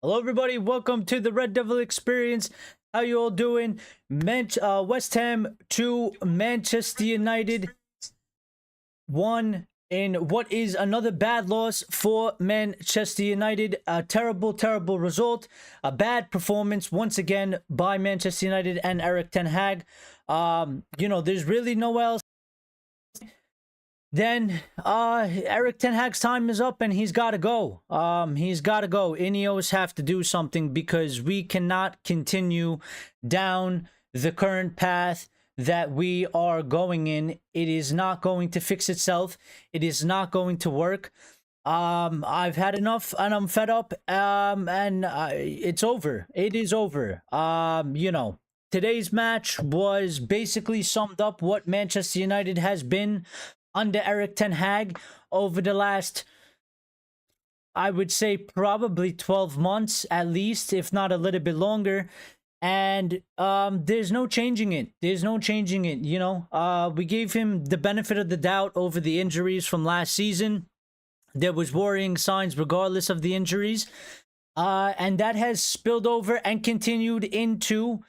Hello, everybody. Welcome to the Red Devil Experience. How you all doing? West Ham 2, Manchester United 1 in what is another bad loss for Manchester United. A terrible, terrible result. A bad performance once again by Manchester United and Erik ten Hag. There's really no else. Then Erik ten Hag's time is up and he's got to go. He's got to go. INEOS have to do something because we cannot continue down the current path that we are going in. It is not going to fix itself. It is not going to work. I've had enough and I'm fed up. It's over. It is over. Today's match was basically summed up what Manchester United has been under Erik ten Hag over the last, I would say, probably 12 months at least, if not a little bit longer. And there's no changing it. There's no changing it, we gave him the benefit of the doubt over the injuries from last season. There was worrying signs regardless of the injuries. And that has spilled over and continued into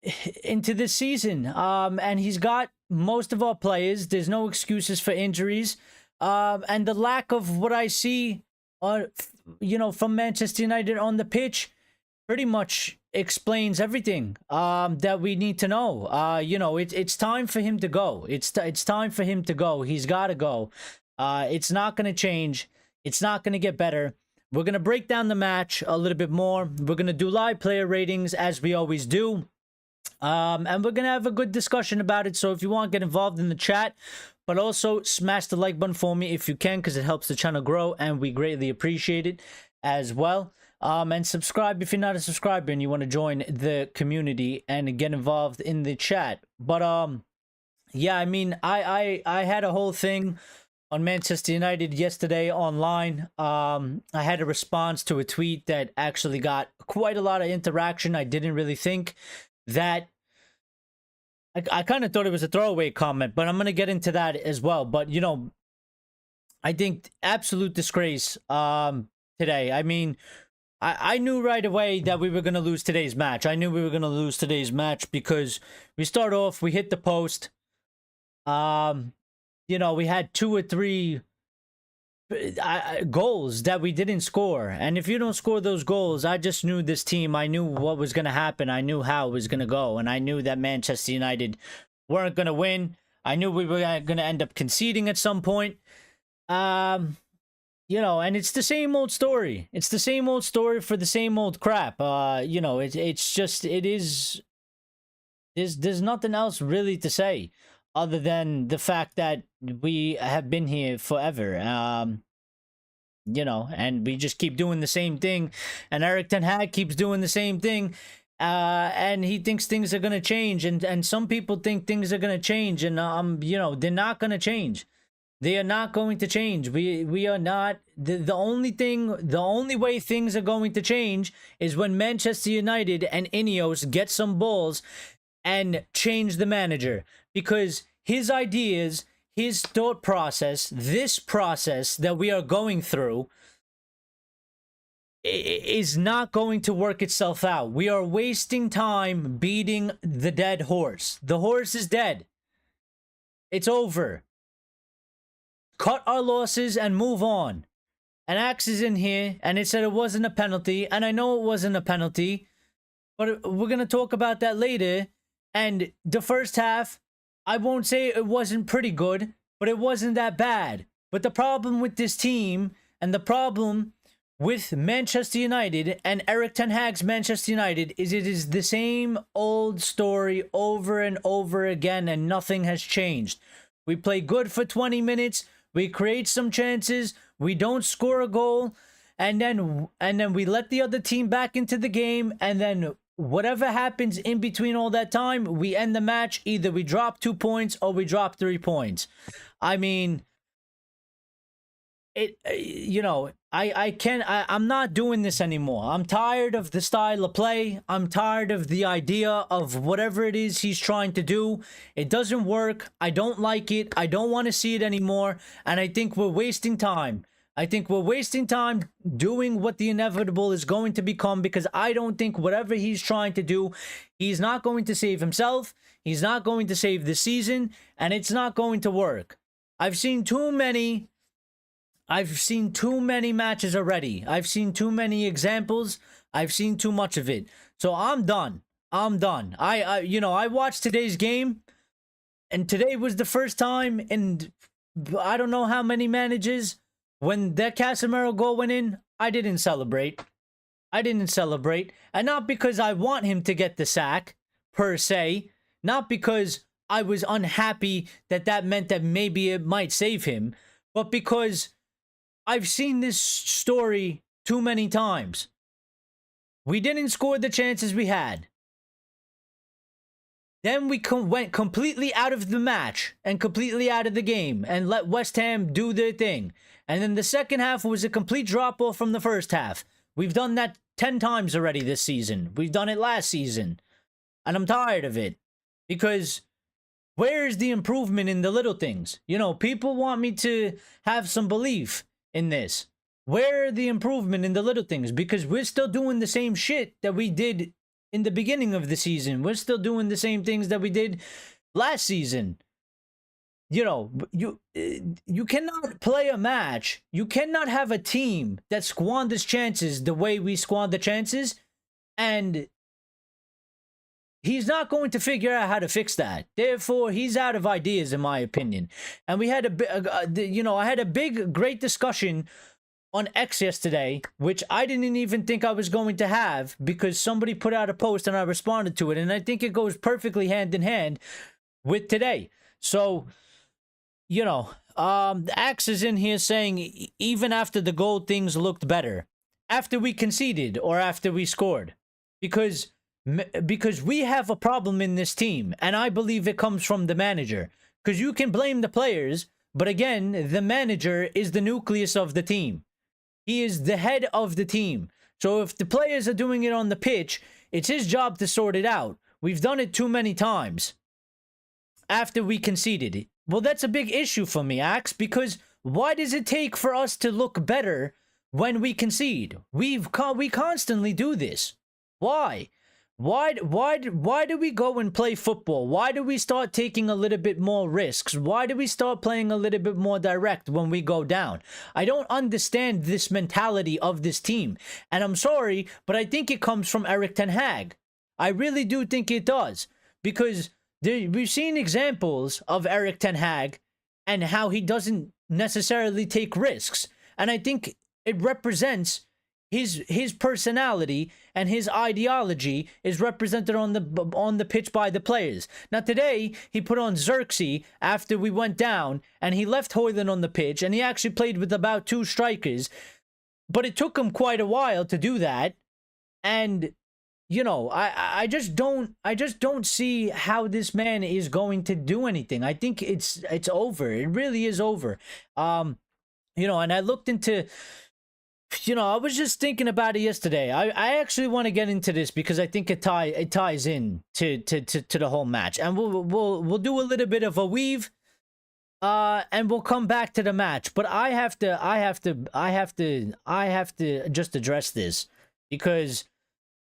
this season. And he's got most of our players. There's no excuses for injuries. And the lack of what I see from Manchester United on the pitch pretty much explains everything that we need to know. It's time for him to go. It's time for him to go. He's got to go. It's not going to change. It's not going to get better. We're going to break down the match a little bit more. We're going to do live player ratings as we always do. And we're going to have a good discussion about it. So if you want, get involved in the chat. But also smash the like button for me if you can, because it helps the channel grow. And we greatly appreciate it as well. And subscribe if you're not a subscriber and you want to join the community and get involved in the chat. But yeah, I mean, I had a whole thing on Manchester United yesterday online. I had a response to a tweet that actually got quite a lot of interaction. I didn't really think that I kind of thought it was a throwaway comment, but I'm going to get into that as well. But, I think absolute disgrace today. I mean, I knew right away that we were going to lose today's match. I knew we were going to lose today's match because we start off, we hit the post. We had 2 or 3 goals that we didn't score. And if you don't score those goals, I just knew this team. I knew what was going to happen. I knew how it was going to go. And I knew that Manchester United weren't going to win. I knew we were going to end up conceding at some point. And it's the same old story. It's the same old story for the same old crap. There's nothing else really to say other than the fact that we have been here forever. And we just keep doing the same thing. And Erik ten Hag keeps doing the same thing. And he thinks things are going to change. And some people think things are going to change. And, they're not going to change. They are not going to change. We are not. The only way things are going to change is when Manchester United and INEOS get some balls and change the manager. Because his ideas, his thought process, this process that we are going through is not going to work itself out. We are wasting time beating the dead horse. The horse is dead. It's over. Cut our losses and move on. And Axe is in here and it said it wasn't a penalty. And I know it wasn't a penalty. But we're going to talk about that later. And the first half, I won't say it wasn't pretty good, but it wasn't that bad. But the problem with this team and the problem with Manchester United and Erik ten Hag's Manchester United is it is the same old story over and over again and nothing has changed. We play good for 20 minutes. We create some chances. We don't score a goal. And then we let the other team back into the game. And then whatever happens in between all that time, we end the match. Either we drop 2 points or we drop 3 points. I mean, I'm not doing this anymore. I'm tired of the style of play. I'm tired of the idea of whatever it is he's trying to do. It doesn't work. I don't like it. I don't want to see it anymore. And I think we're wasting time. I think we're wasting time doing what the inevitable is going to become, because I don't think whatever he's trying to do, he's not going to save himself, he's not going to save the season, and it's not going to work. I've seen too many matches already. I've seen too many examples. I've seen too much of it. So I'm done. I watched today's game, and today was the first time in I don't know how many managers when that Casemiro goal went in, I didn't celebrate. And not because I want him to get the sack, per se. Not because I was unhappy that meant that maybe it might save him. But because I've seen this story too many times. We didn't score the chances we had. Then we went completely out of the match and completely out of the game and let West Ham do their thing. And then the second half was a complete drop-off from the first half. We've done that 10 times already this season. We've done it last season. And I'm tired of it. Because where's the improvement in the little things? You know, people want me to have some belief in this. Where are the improvement in the little things? Because we're still doing the same shit that we did in the beginning of the season. We're still doing the same things that we did last season. You know, you cannot play a match. You cannot have a team that squanders chances the way we squander chances, and he's not going to figure out how to fix that. Therefore, he's out of ideas, in my opinion. And we had I had a great discussion on X yesterday, which I didn't even think I was going to have, because somebody put out a post and I responded to it, and I think it goes perfectly hand in hand with today. So, you know, Axe is in here saying even after the goal, things looked better. After we conceded or after we scored. Because we have a problem in this team, and I believe it comes from the manager. Because you can blame the players, but again, the manager is the nucleus of the team. He is the head of the team. So if the players are doing it on the pitch, it's his job to sort it out. We've done it too many times after we conceded it. Well, that's a big issue for me, Axe, because why does it take for us to look better when we concede? We constantly do this. Why? Why do we go and play football? Why do we start taking a little bit more risks? Why do we start playing a little bit more direct when we go down? I don't understand this mentality of this team. And I'm sorry, but I think it comes from Erik ten Hag. I really do think it does. Because we've seen examples of Erik ten Hag and how he doesn't necessarily take risks. And I think it represents his personality, and his ideology is represented on the pitch by the players. Now today, he put on Xerxes after we went down, and he left Højlund on the pitch, and he actually played with about 2 strikers. But it took him quite a while to do that. And, you know, I just don't see how this man is going to do anything. I think it's over. It really is over. You know, and I looked into... You know, I was just thinking about it yesterday. I actually want to get into this because I think it ties in to the whole match, and we'll do a little bit of a weave, and we'll come back to the match. But I have to just address this because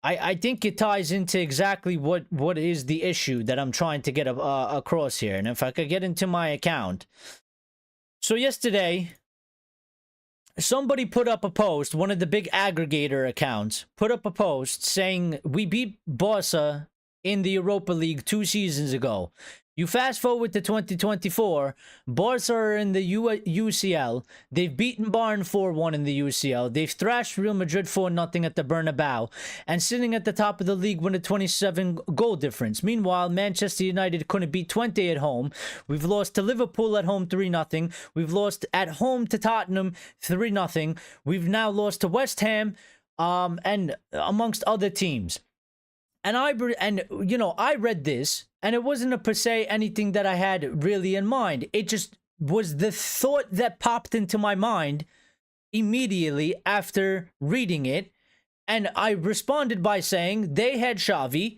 I think it ties into exactly what is the issue that I'm trying to get across here. And if I could get into my account, so yesterday, somebody put up a post, one of the big aggregator accounts, put up a post saying, we beat Barca in the Europa League 2 seasons ago. You fast forward to 2024, Barca are in the UCL. They've beaten Bayern 4-1 in the UCL. They've thrashed Real Madrid 4-0 at the Bernabeu, and sitting at the top of the league with a 27 goal difference. Meanwhile, Manchester United couldn't beat 20 at home. We've lost to Liverpool at home 3-0. We've lost at home to Tottenham 3-0. We've now lost to West Ham, and amongst other teams. And you know, I read this, and it wasn't a per se anything that I had really in mind. It just was the thought that popped into my mind immediately after reading it. And I responded by saying they had Xavi,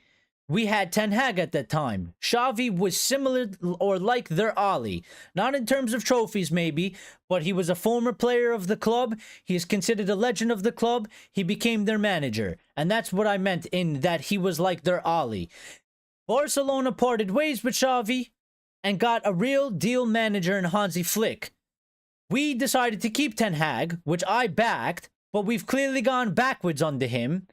we had Ten Hag at that time. Xavi was similar or like their Ali. Not in terms of trophies, maybe, but he was a former player of the club. He is considered a legend of the club. He became their manager. And that's what I meant in that he was like their Ali. Barcelona parted ways with Xavi and got a real deal manager in Hansi Flick. We decided to keep Ten Hag, which I backed, but we've clearly gone backwards under him.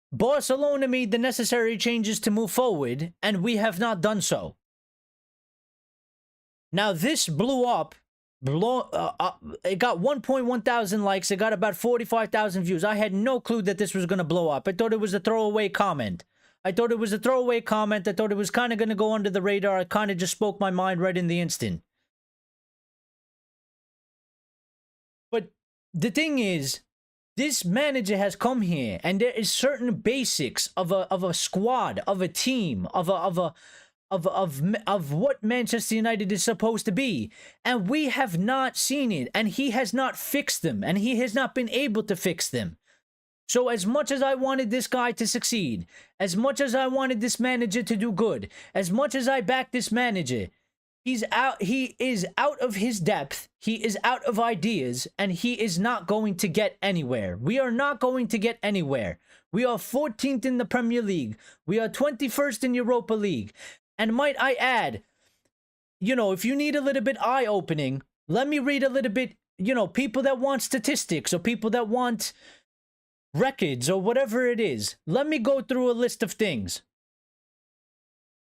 Barcelona made the necessary changes to move forward, and we have not done so. Now, this blew up. It got 1.1 thousand likes. It got about 45,000 views. I had no clue that this was going to blow up. I thought it was a throwaway comment. I thought it was kind of going to go under the radar. I kind of just spoke my mind right in the instant. But the thing is, this manager has come here, and there is certain basics of a squad, of a team, of what Manchester United is supposed to be, and we have not seen it, and he has not fixed them, and he has not been able to fix them. So as much as I wanted this guy to succeed, as much as I wanted this manager to do good, as much as I backed this manager, he is out of his depth, he is out of ideas, and he is not going to get anywhere. We are not going to get anywhere. We are 14th in the Premier League. We are 21st in Europa League. And might I add, if you need a little bit eye-opening, let me read a little bit, people that want statistics or people that want records or whatever it is. Let me go through a list of things.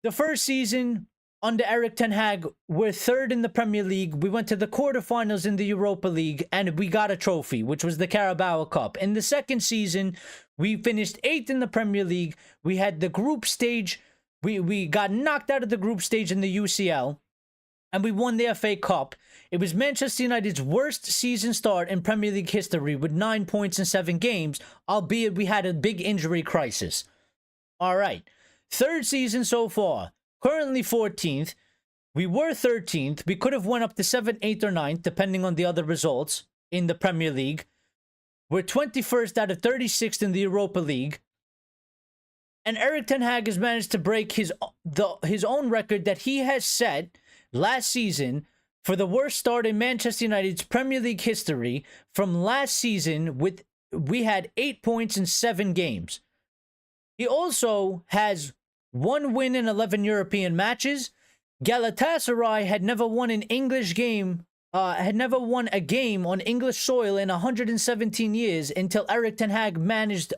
The first season under Erik Ten Hag, we're third in the Premier League. We went to the quarterfinals in the Europa League, and we got a trophy, which was the Carabao Cup. In the second season, we finished 8th in the Premier League. We had the group stage. We got knocked out of the group stage in the UCL, and we won the FA Cup. It was Manchester United's worst season start in Premier League history with 9 points in 7 games, albeit we had a big injury crisis. All right. Third season so far. Currently 14th. We were 13th. We could have went up to 7th, 8th, or 9th, depending on the other results in the Premier League. We're 21st out of 36th in the Europa League. And Erik Ten Hag has managed to break his own record that he has set last season for the worst start in Manchester United's Premier League history. From last season, we had 8 points in 7 games. He also has 1 win in 11 European matches. Galatasaray had never won an English game, had never won a game on English soil in 117 years until Erik Ten Hag managed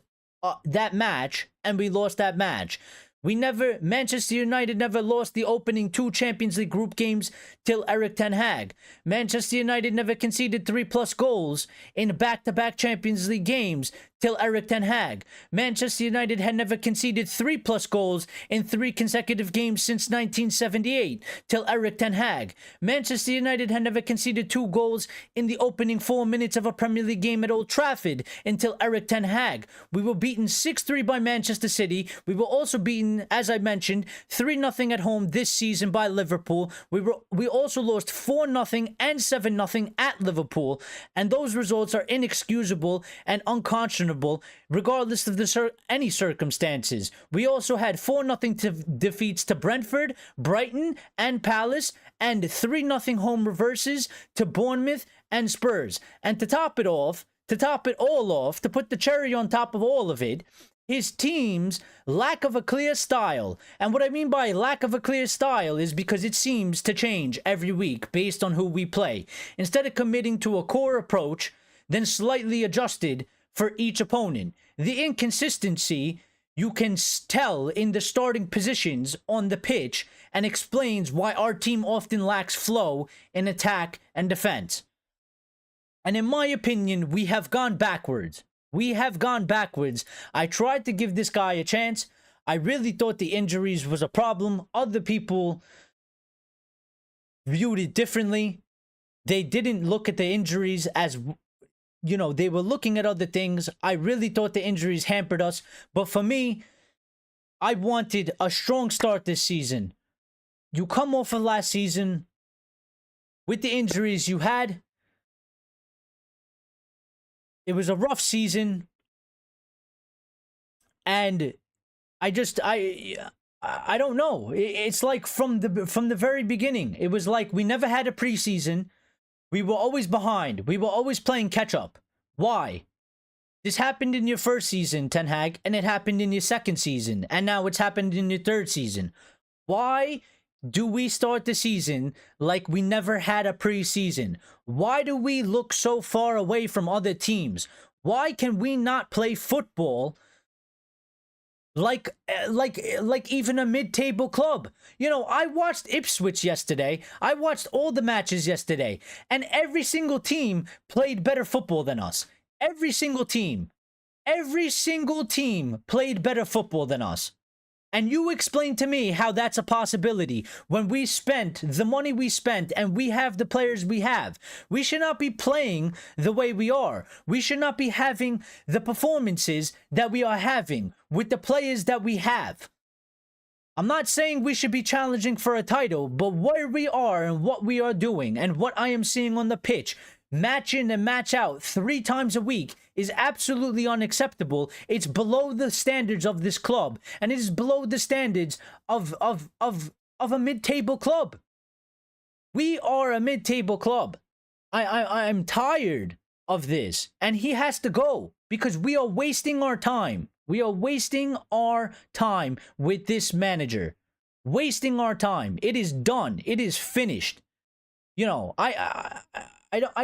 that match, and we lost that match. Manchester United never lost the opening 2 Champions League group games till Erik Ten Hag. Manchester United never conceded 3+ goals in back-to-back Champions League games till Erik Ten Hag. Manchester United had never conceded 3+ goals in 3 consecutive games since 1978 till Erik Ten Hag. Manchester United had never conceded 2 goals in the opening 4 minutes of a Premier League game at Old Trafford until Erik Ten Hag. We were beaten 6-3 by Manchester City. We were also beaten, as I mentioned, 3-0 at home this season by Liverpool. We also lost 4-0 and 7-0 at Liverpool, and those results are inexcusable and unconscionable regardless of any circumstances. We also had 4-0 defeats to Brentford, Brighton, and Palace, and 3-0 home reverses to Bournemouth and Spurs. And to top it all off, to put the cherry on top of all of it, his team's lack of a clear style. And what I mean by lack of a clear style is because it seems to change every week based on who we play. Instead of committing to a core approach, then slightly adjusted for each opponent. The inconsistency you can tell in the starting positions on the pitch and explains why our team often lacks flow in attack and defense. And in my opinion, we have gone backwards. I tried to give this guy a chance. I really thought the injuries was a problem. Other people viewed it differently. They didn't look at the injuries as, they were looking at other things. I really thought the injuries hampered us. But for me, I wanted a strong start this season. You come off of last season with the injuries you had. It was a rough season. And I don't know. It's like from the very beginning, it was like we never had a preseason. We were always behind. We were always playing catch up. Why? This happened in your first season, Ten Hag, and it happened in your second season, and now it's happened in your third season. Why do we start the season like we never had a preseason? Why do we look so far away from other teams? Why can we not play football like even a mid-table club? You know, I watched Ipswich yesterday. I watched all the matches yesterday, and every single team played better football than us. Every single team played better football than us. And you explain to me how that's a possibility when we spent the money we spent and we have the players we have. We should not be playing the way we are. We should not be having the performances that we are having with the players that we have. I'm not saying we should be challenging for a title, but where we are and what we are doing and what I am seeing on the pitch, match in and match out 3 times a week, is absolutely unacceptable. It's below the standards of this club, and it is below the standards of a mid-table club. We are a mid-table club. I'm tired of this, and he has to go because we are wasting our time. We are wasting our time with this manager. Wasting our time. It is done. It is finished. You know, I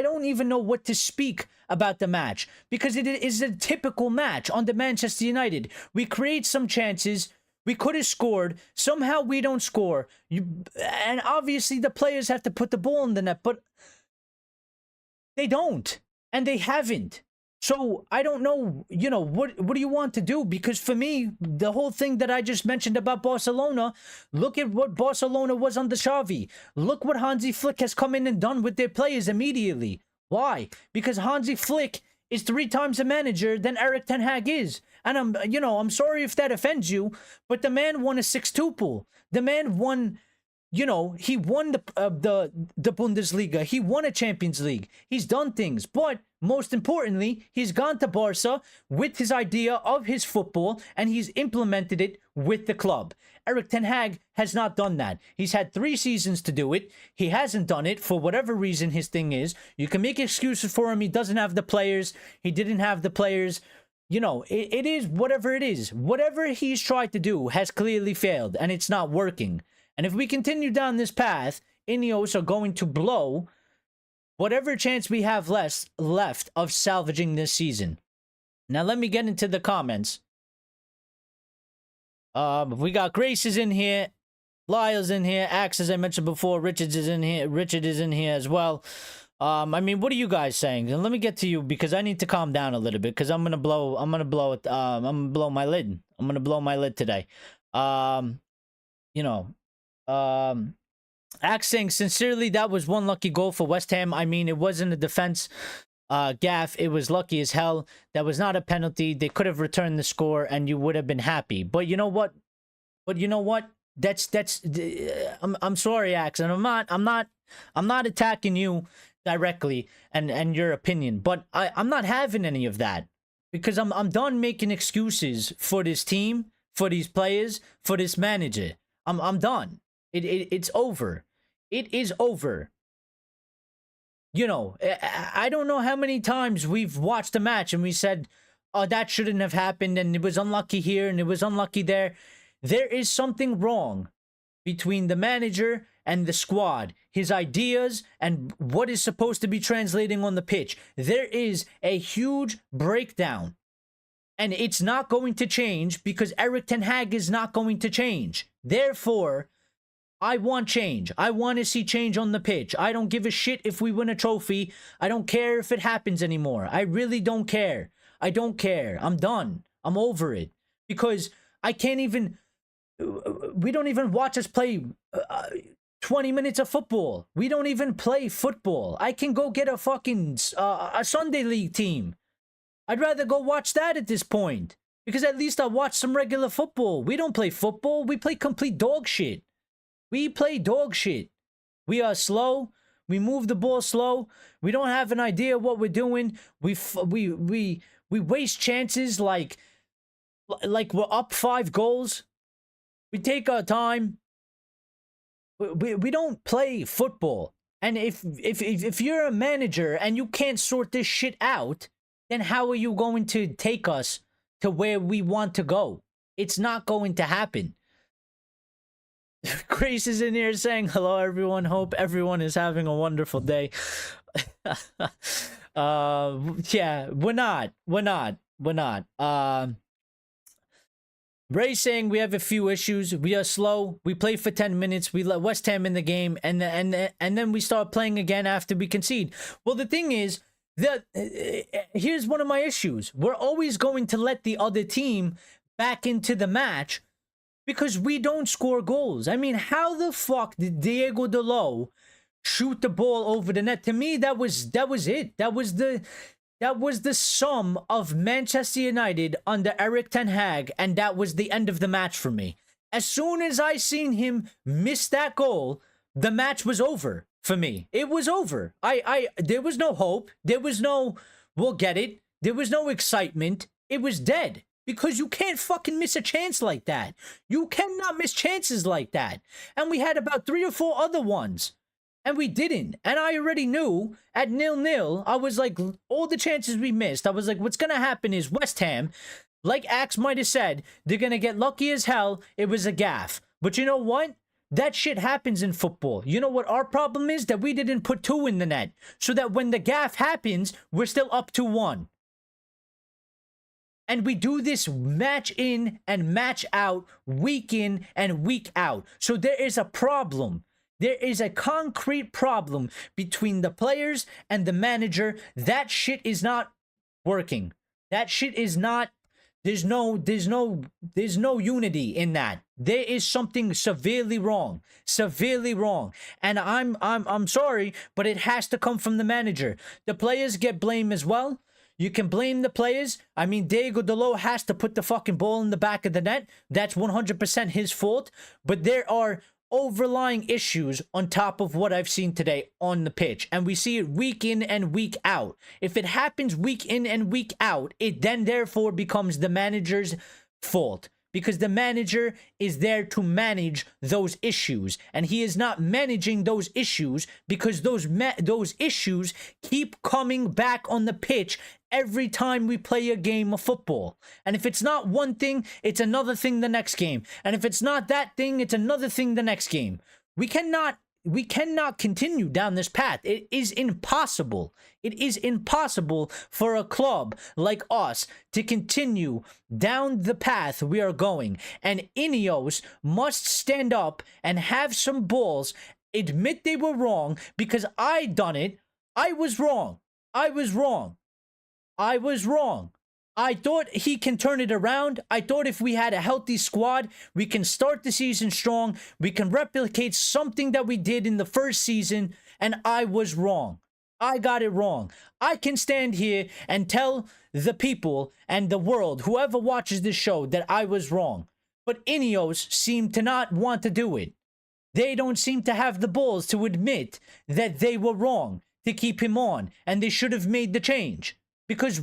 don't even know what to speak about the match because it is a typical match on the Manchester United. We create some chances. We could have scored. Somehow we don't score. And obviously the players have to put the ball in the net, but they don't. And they haven't. So I don't know, you know, what do you want to do? Because for me, the whole thing that I just mentioned about Barcelona, look at what Barcelona was under Xavi. Look what Hansi Flick has come in and done with their players immediately. Why? Because Hansi Flick is 3 times the manager than Erik Ten Hag is. And I'm sorry if that offends you, but the man won a sextuple. The man won, you know, he won the Bundesliga. He won a Champions League. He's done things, but most importantly, he's gone to Barca with his idea of his football, and he's implemented it with the club. Erik Ten Hag has not done that. He's had 3 seasons to do it. He hasn't done it for whatever reason his thing is. You can make excuses for him. He doesn't have the players. He didn't have the players. You know, it is whatever it is. Whatever he's tried to do has clearly failed, and it's not working. And if we continue down this path, INEOS are going to blow whatever chance we have left of salvaging this season. Now let me get into the comments. We got Grace is in here, Lyle's in here, Axe, as I mentioned before, Richard is in here as well. I mean, what are you guys saying? And let me get to you because I need to calm down a little bit because I'm gonna blow my lid. I'm gonna blow my lid today. You know, Axe saying, sincerely, that was one lucky goal for West Ham. I mean, it wasn't a defense gaff. It was lucky as hell. That was not a penalty. They could have returned the score and you would have been happy. But you know what? I'm sorry, Axe, and I'm not attacking you directly and your opinion, but I'm not having any of that because I'm done making excuses for this team, for these players, for this manager. I'm done. It's over. It is over. You know, I don't know how many times we've watched a match and we said, oh, that shouldn't have happened and it was unlucky here and it was unlucky there. There is something wrong between the manager and the squad, his ideas and what is supposed to be translating on the pitch. There is a huge breakdown. And it's not going to change because Erik Ten Hag is not going to change. Therefore, I want change. I want to see change on the pitch. I don't give a shit if we win a trophy. I don't care if it happens anymore. I really don't care. I don't care. I'm done. I'm over it. Because I can't even... We don't even watch us play 20 minutes of football. We don't even play football. I can go get a fucking a Sunday League team. I'd rather go watch that at this point. Because at least I'll watch some regular football. We don't play football. We play complete dog shit. We play dog shit. We are slow. We move the ball slow. We don't have an idea what we're doing. We waste chances like Like, we're up 5 goals. We take our time. We don't play football. And if you're a manager and you can't sort this shit out, then how are you going to take us to where we want to go? It's not going to happen. Grace is in here saying, hello, everyone. Hope everyone is having a wonderful day. Yeah, we're not. Ray saying we have a few issues. We are slow. We play for 10 minutes. We let West Ham in the game, and then we start playing again after we concede. Well, the thing is that here's one of my issues. We're always going to let the other team back into the match because we don't score goals. I mean, how the fuck did Diego Dalot shoot the ball over the net? To me, that was it. That was the sum of Manchester United under Erik ten Hag, and that was the end of the match for me. As soon as I seen him miss that goal, the match was over for me. It was over. There was no hope. There was no, we'll get it. There was no excitement. It was dead. Because you can't fucking miss a chance like that. You cannot miss chances like that. And we had about 3 or 4 other ones. And we didn't. And I already knew at 0-0, I was like, all the chances we missed, I was like, what's going to happen is West Ham, like Axe might have said, they're going to get lucky as hell. It was a gaff. But you know what? That shit happens in football. You know what our problem is? That we didn't put 2 in the net. So that when the gaff happens, we're still up 2-1. And we do this match in and match out, week in and week out. So there is a problem. There is a concrete problem between the players and the manager. That shit is not working. That shit is not, there's no unity in that. There is something severely wrong. Severely wrong. And I'm sorry, but it has to come from the manager. The players get blamed as well. You can blame the players. I mean, Diego Dalot has to put the fucking ball in the back of the net. That's 100% his fault. But there are overlying issues on top of what I've seen today on the pitch. And we see it week in and week out. If it happens week in and week out, it then therefore becomes the manager's fault. Because the manager is there to manage those issues. And he is not managing those issues because those issues keep coming back on the pitch every time we play a game of football. And if it's not one thing, it's another thing the next game. And if it's not that thing, it's another thing the next game. We cannot continue down this path. It is impossible. It is impossible for a club like us to continue down the path we are going. And INEOS must stand up and have some balls, admit they were wrong, because I done it. I was wrong. I was wrong. I was wrong. I thought he can turn it around. I thought if we had a healthy squad, we can start the season strong. We can replicate something that we did in the first season, and I was wrong. I got it wrong. I can stand here and tell the people and the world, whoever watches this show, that I was wrong. But INEOS seem to not want to do it. They don't seem to have the balls to admit that they were wrong to keep him on, and they should have made the change. Because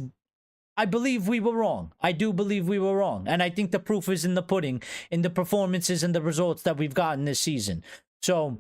I believe we were wrong. I do believe we were wrong. And I think the proof is in the pudding, in the performances and the results that we've gotten this season. So,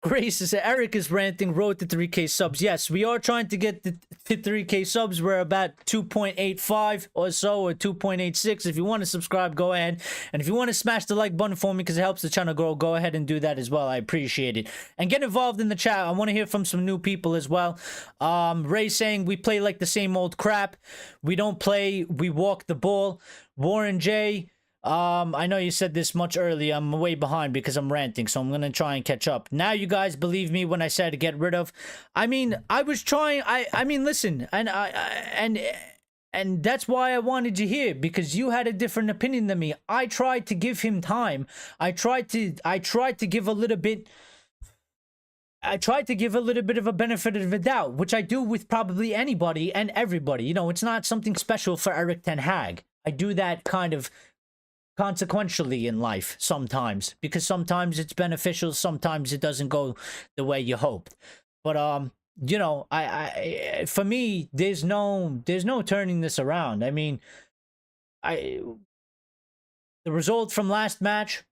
Grace says, Erik is ranting, road to 3K subs. Yes, we are trying to get to 3K subs. We're about 2.85 or so, or 2.86. If you want to subscribe, go ahead. And if you want to smash the like button for me because it helps the channel grow, go ahead and do that as well. I appreciate it. And get involved in the chat. I want to hear from some new people as well. Ray saying, we play like the same old crap. We don't play, we walk the ball. Warren J, I know you said this much earlier. I'm way behind because I'm ranting, so I'm gonna try and catch up. Now you guys believe me when I said to get rid of. I mean, I was trying. I mean, listen, and that's why I wanted you here, because you had a different opinion than me. I tried to give him time. I tried to give a little bit. I tried to give a little bit of a benefit of the doubt, which I do with probably anybody and everybody. You know, it's not something special for Erik ten Hag. I do that kind of consequentially in life sometimes, because sometimes it's beneficial, sometimes it doesn't go the way you hoped. But you know, for me, there's no turning this around. I mean, I the result from last match,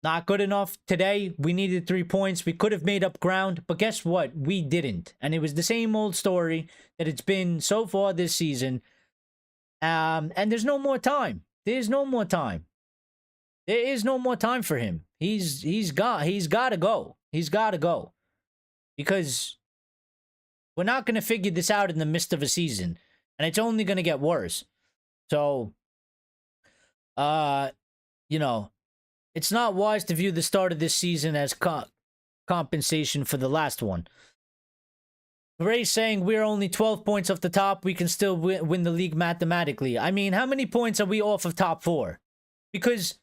not good enough. Today, we needed 3 points. We could have made up ground, but guess what? We didn't. And it was the same old story that it's been so far this season. And there's no more time. There's no more time. There is no more time for him. He's got to go. He's got to go. Because we're not going to figure this out in the midst of a season, and it's only going to get worse. So, you know, it's not wise to view the start of this season as compensation for the last one. Gray's saying we're only 12 points off the top. We can still win the league mathematically. I mean, how many points are we off of top 4? Because,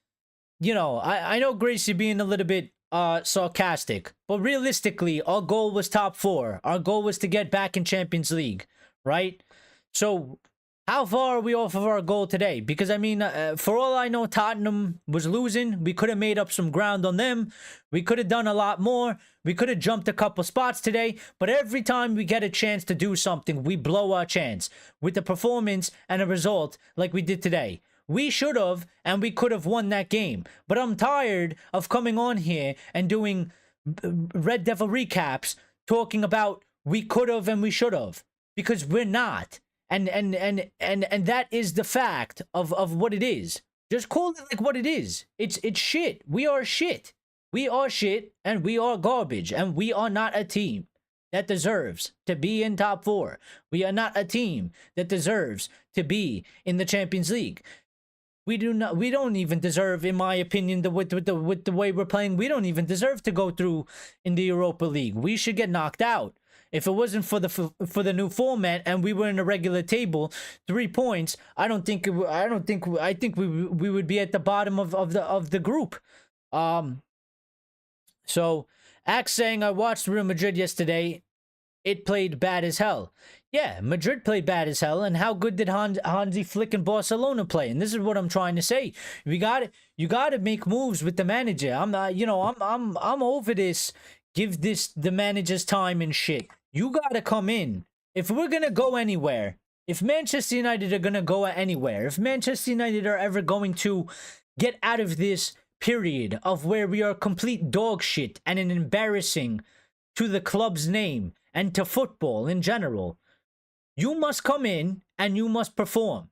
you know, I know Gracie being a little bit sarcastic, but realistically, our goal was top 4. Our goal was to get back in Champions League, right? So how far are we off of our goal today? Because, I mean, for all I know, Tottenham was losing. We could have made up some ground on them. We could have done a lot more. We could have jumped a couple spots today. But every time we get a chance to do something, we blow our chance with the performance and a result like we did today. We should have and we could have won that game. But I'm tired of coming on here and doing Red Devil recaps talking about we could have and we should have. Because we're not. And that is the fact of what it is. Just call it like what it is. It's shit. We are shit. We are shit and we are garbage. And we are not a team that deserves to be in top 4. We are not a team that deserves to be in the Champions League. We don't even deserve, in my opinion, with the way we're playing, we don't even deserve to go through in the Europa League. We should get knocked out. If it wasn't for the new format and we were in a regular table, 3 points, I think we would be at the bottom of the group. So Axe saying I watched Real Madrid yesterday. It played bad as hell. Yeah, Madrid played bad as hell. And how good did Hansi Flick and Barcelona play? And this is what I'm trying to say. You got to make moves with the manager. I'm not, I'm over this. Give the managers time and shit. You got to come in. If we're going to go anywhere, if Manchester United are going to go anywhere, if Manchester United are ever going to get out of this period of where we are complete dog shit and an embarrassing to the club's name and to football in general, you must come in and you must perform.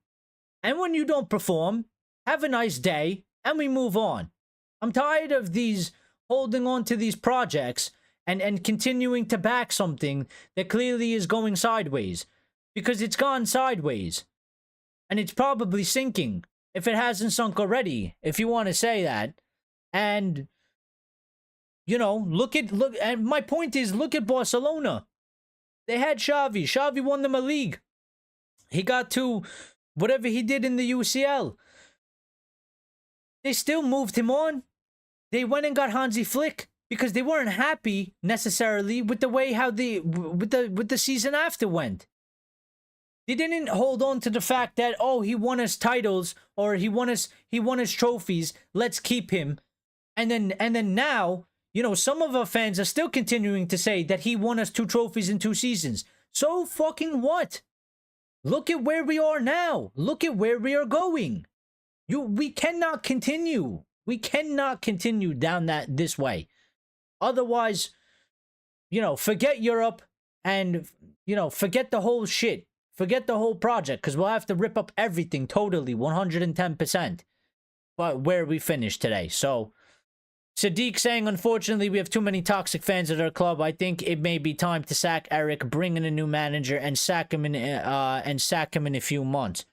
And when you don't perform, have a nice day and we move on. I'm tired of these holding on to these projects and continuing to back something that clearly is going sideways. Because it's gone sideways. And it's probably sinking. If it hasn't sunk already. If you want to say that. And, look, and my point is, look at Barcelona. They had Xavi. Xavi won them a league. He got to whatever he did in the UCL. They still moved him on. They went and got Hansi Flick because they weren't happy necessarily with the way how with the season after went. They didn't hold on to the fact that, oh, he won us titles or he won us trophies. Let's keep him. And then now, some of our fans are still continuing to say that he won us 2 trophies in 2 seasons. So fucking what? Look at where we are now. Look at where we are going. We cannot continue. We cannot continue down this way. Otherwise, forget Europe and, forget the whole shit. Forget the whole project because we'll have to rip up everything totally, 110%. But where we finished today. So, Sadiq saying, unfortunately, we have too many toxic fans at our club. I think it may be time to sack Erik, bring in a new manager, and sack him in a few months.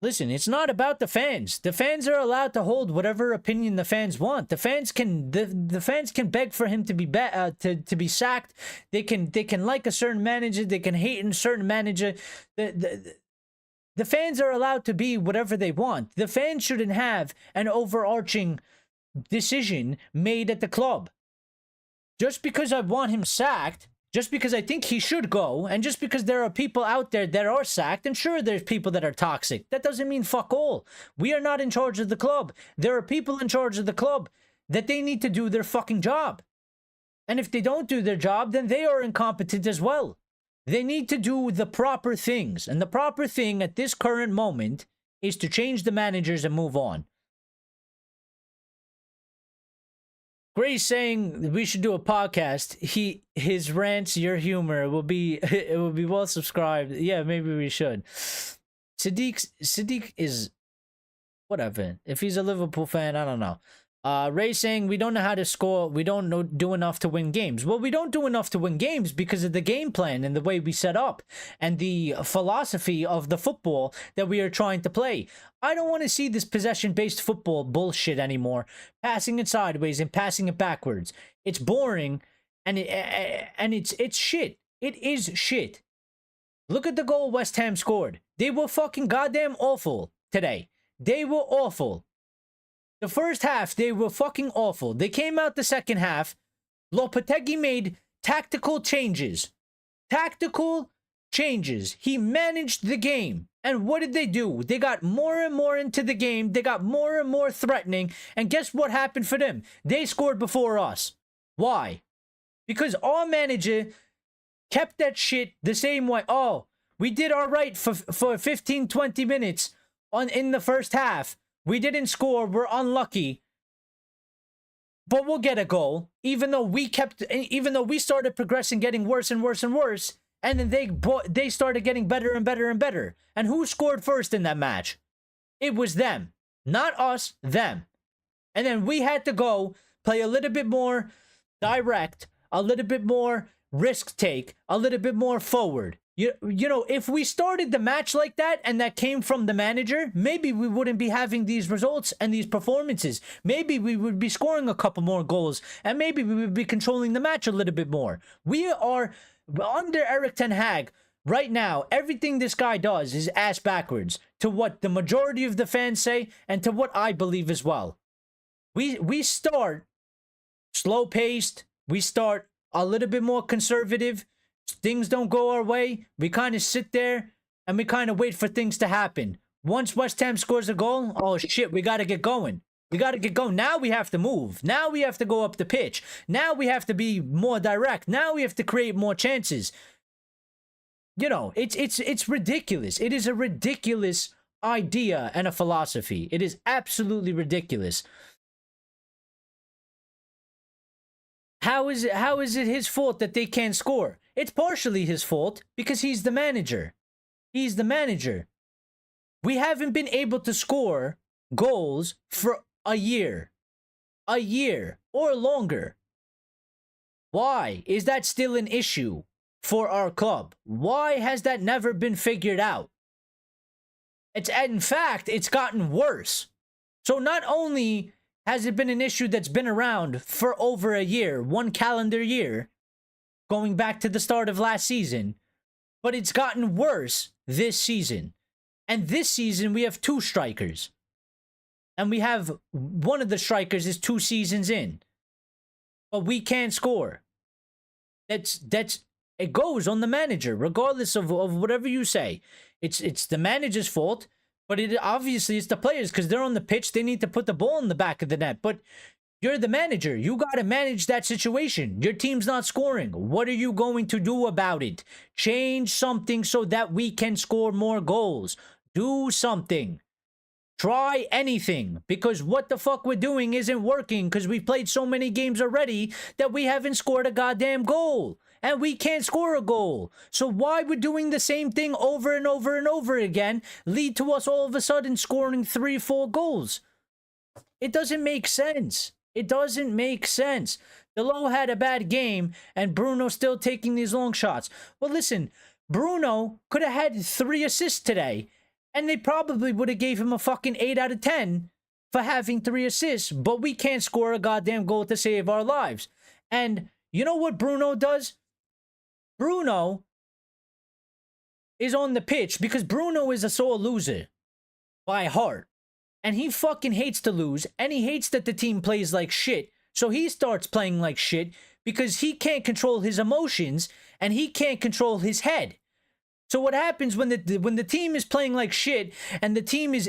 Listen, it's not about the fans. The fans are allowed to hold whatever opinion the fans want. The fans can beg for him to be sacked. They can like a certain manager. They can hate a certain manager. The fans are allowed to be whatever they want. The fans shouldn't have an overarching decision made at the club. Just because I want him sacked, just because I think he should go, and just because there are people out there that are sacked, and sure, there's people that are toxic, that doesn't mean fuck all. We are not in charge of the club. There are people in charge of the club that they need to do their fucking job. And if they don't do their job, then they are incompetent as well. They need to do the proper things. And the proper thing at this current moment is to change the managers and move on. Grace saying we should do a podcast. His rants, your humor will be well subscribed. Yeah, maybe we should. Sadiq is whatever. If he's a Liverpool fan, I don't know. Ray saying we don't know how to score. We don't do enough to win games. Well, we don't do enough to win games because of the game plan and the way we set up and the philosophy of the football that we are trying to play. I don't want to see this possession-based football bullshit anymore. Passing it sideways and passing it backwards. It's boring and it's shit. It is shit. Look at the goal West Ham scored. They were fucking goddamn awful today. They were awful. The first half, they were fucking awful. They came out the second half. Lopetegui made tactical changes. Tactical changes. He managed the game. And what did they do? They got more and more into the game. They got more and more threatening. And guess what happened for them? They scored before us. Why? Because our manager kept that shit the same way. Oh, we did all right for 15, 20 minutes in the first half. We didn't score. We're unlucky. But we'll get a goal. Even though we started progressing, getting worse and worse and worse. And then they started getting better and better and better. And who scored first in that match? It was them. Not us, them. And then we had to go play a little bit more direct, a little bit more risk take, a little bit more forward. You know, if we started the match like that and that came from the manager, maybe we wouldn't be having these results and these performances. Maybe we would be scoring a couple more goals and maybe we would be controlling the match a little bit more. We are under Erik ten Hag right now. Everything this guy does is ass backwards to what the majority of the fans say and to what I believe as well. We start slow paced. We start a little bit more conservative. Things don't go our way. We kind of sit there and we kind of wait for things to happen. Once West Ham scores a goal, oh shit, we got to get going. We got to get going. Now we have to move. Now we have to go up the pitch. Now we have to be more direct. Now we have to create more chances. You know, it's ridiculous. It is a ridiculous idea and a philosophy. It is absolutely ridiculous. How is it his fault that they can't score? It's partially his fault because he's the manager. He's the manager. We haven't been able to score goals for a year or longer. Why is that still an issue for our club? Why has that never been figured out? In fact, it's gotten worse. So not only has it been an issue that's been around for over a year, one calendar year, going back to the start of last season, but it's gotten worse this season. And this season, we have two strikers. And we have one of the strikers is 2 seasons in. But we can't score. It goes on the manager, regardless of whatever you say. It's the manager's fault, but obviously it's the players because they're on the pitch. They need to put the ball in the back of the net. But you're the manager. You got to manage that situation. Your team's not scoring. What are you going to do about it? Change something so that we can score more goals. Do something. Try anything. Because what the fuck we're doing isn't working because we've played so many games already that we haven't scored a goddamn goal. And we can't score a goal. So why we're doing the same thing over and over and over again lead to us all of a sudden scoring 3-4 goals? It doesn't make sense. It doesn't make sense. Delo had a bad game, and Bruno's still taking these long shots. Well, listen, Bruno could have had 3 assists today, and they probably would have gave him a fucking 8 out of 10 for having 3 assists, but we can't score a goddamn goal to save our lives. And you know what Bruno does? Bruno is on the pitch because Bruno is a sore loser by heart. And he fucking hates to lose, and he hates that the team plays like shit. So he starts playing like shit because he can't control his emotions, and he can't control his head. So what happens when the team is playing like shit and the team when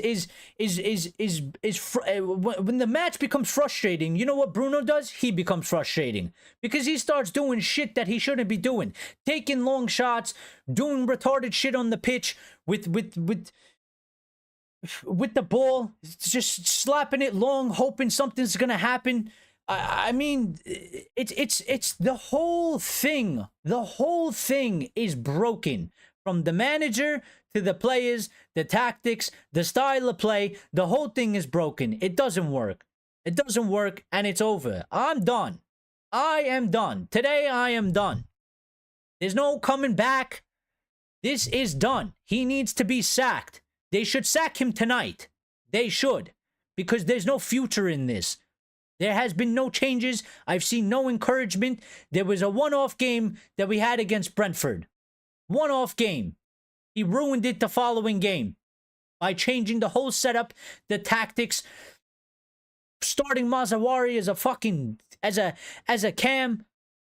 the match becomes frustrating, you know what Bruno does? He becomes frustrating because he starts doing shit that he shouldn't be doing, taking long shots, doing retarded shit on the pitch with the ball, just slapping it long, hoping something's gonna happen. I mean, it's the whole thing. The whole thing is broken. From the manager to the players, the tactics, the style of play, the whole thing is broken. It doesn't work. It doesn't work, and it's over. I'm done. I am done. Today, I am done. There's no coming back. This is done. He needs to be sacked. They should sack him tonight. They should. Because there's no future in this. There has been no changes. I've seen no encouragement. There was a one-off game that we had against Brentford. One-off game. He ruined it the following game by changing the whole setup, the tactics, starting Mazawari as a cam.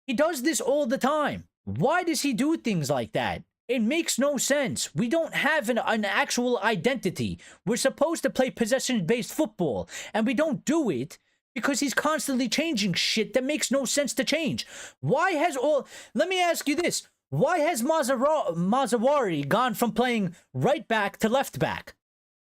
He does this all the time. Why does he do things like that? It makes no sense. We don't have an actual identity. We're supposed to play possession-based football, and we don't do it because he's constantly changing shit that makes no sense to change. Let me ask you this. Why has Mazawari gone from playing right back to left back?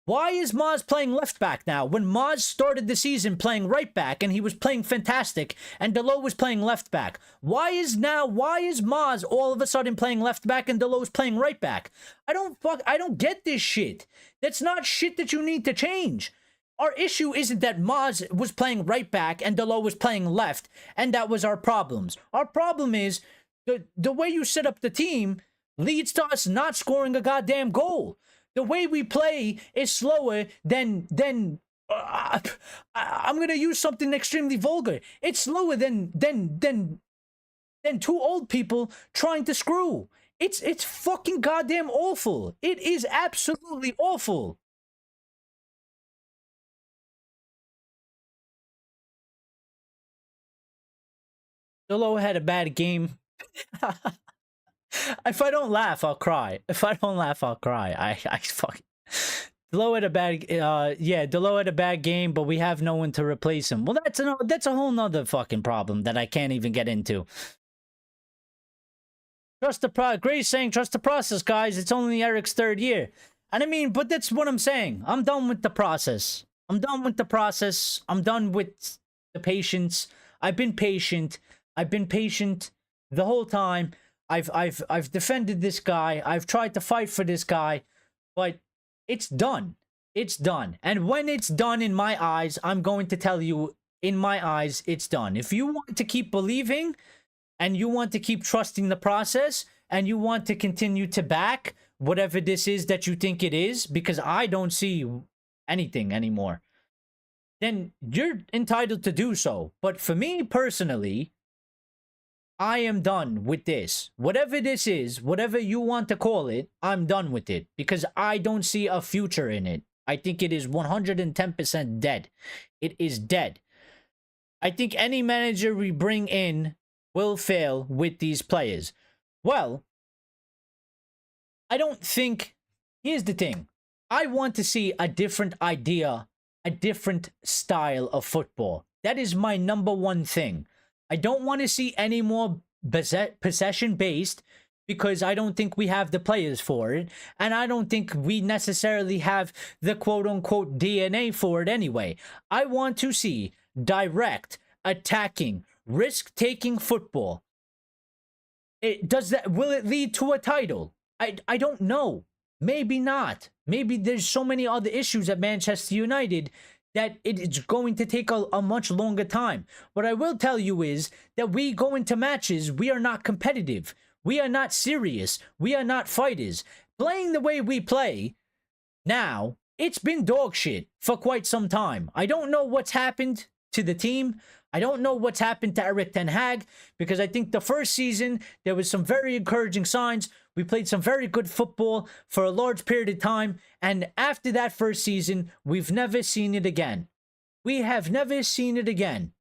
Why is Maz playing left back now when Maz started the season playing right back and he was playing fantastic and Delo was playing left back? Why is Maz all of a sudden playing left back and Delo's playing right back? I don't get this shit. That's not shit that you need to change. Our issue isn't that Maz was playing right back and Delo was playing left, and that was our problems. Our problem is the way you set up the team leads to us not scoring a goddamn goal. The way we play is slower than I'm gonna use something extremely vulgar. It's slower than two old people trying to screw. It's fucking goddamn awful. It is absolutely awful. Delo had a bad game. If I don't laugh, I'll cry. If I don't laugh, I'll cry. I fucking... Delo had a bad... Delo had a bad game, but we have no one to replace him. Well, that's a whole nother fucking problem that I can't even get into. Trust the process. Grace saying, trust the process, guys. It's only Erik's 3rd year. And I mean, but that's what I'm saying. I'm done with the process. I'm done with the process. I'm done with the patience. I've been patient. I've been patient the whole time. I've defended this guy. I've tried to fight for this guy, but it's done. It's done. And when it's done in my eyes, I'm going to tell you, in my eyes, it's done. If you want to keep believing and you want to keep trusting the process and you want to continue to back whatever this is that you think it is, because I don't see anything anymore, then you're entitled to do so. But for me personally, I am done with this. Whatever this is, whatever you want to call it, I'm done with it because I don't see a future in it. I think it is 110% dead. It is dead. I think any manager we bring in will fail with these players. Well, I don't think... Here's the thing. I want to see a different idea, a different style of football. That is my number one thing. I don't want to see any more possession-based because I don't think we have the players for it. And I don't think we necessarily have the quote-unquote DNA for it anyway. I want to see direct, attacking, risk-taking football. Will it lead to a title? I don't know. Maybe not. Maybe there's so many other issues at Manchester United that it's going to take a much longer time. What I will tell you is that we go into matches, we are not competitive. We are not serious. We are not fighters. Playing the way we play now, it's been dog shit for quite some time. I don't know what's happened to the team. I don't know what's happened to Erik ten Hag, because I think the first season, there was some very encouraging signs. We played some very good football for a large period of time. And after that first season, we've never seen it again. We have never seen it again.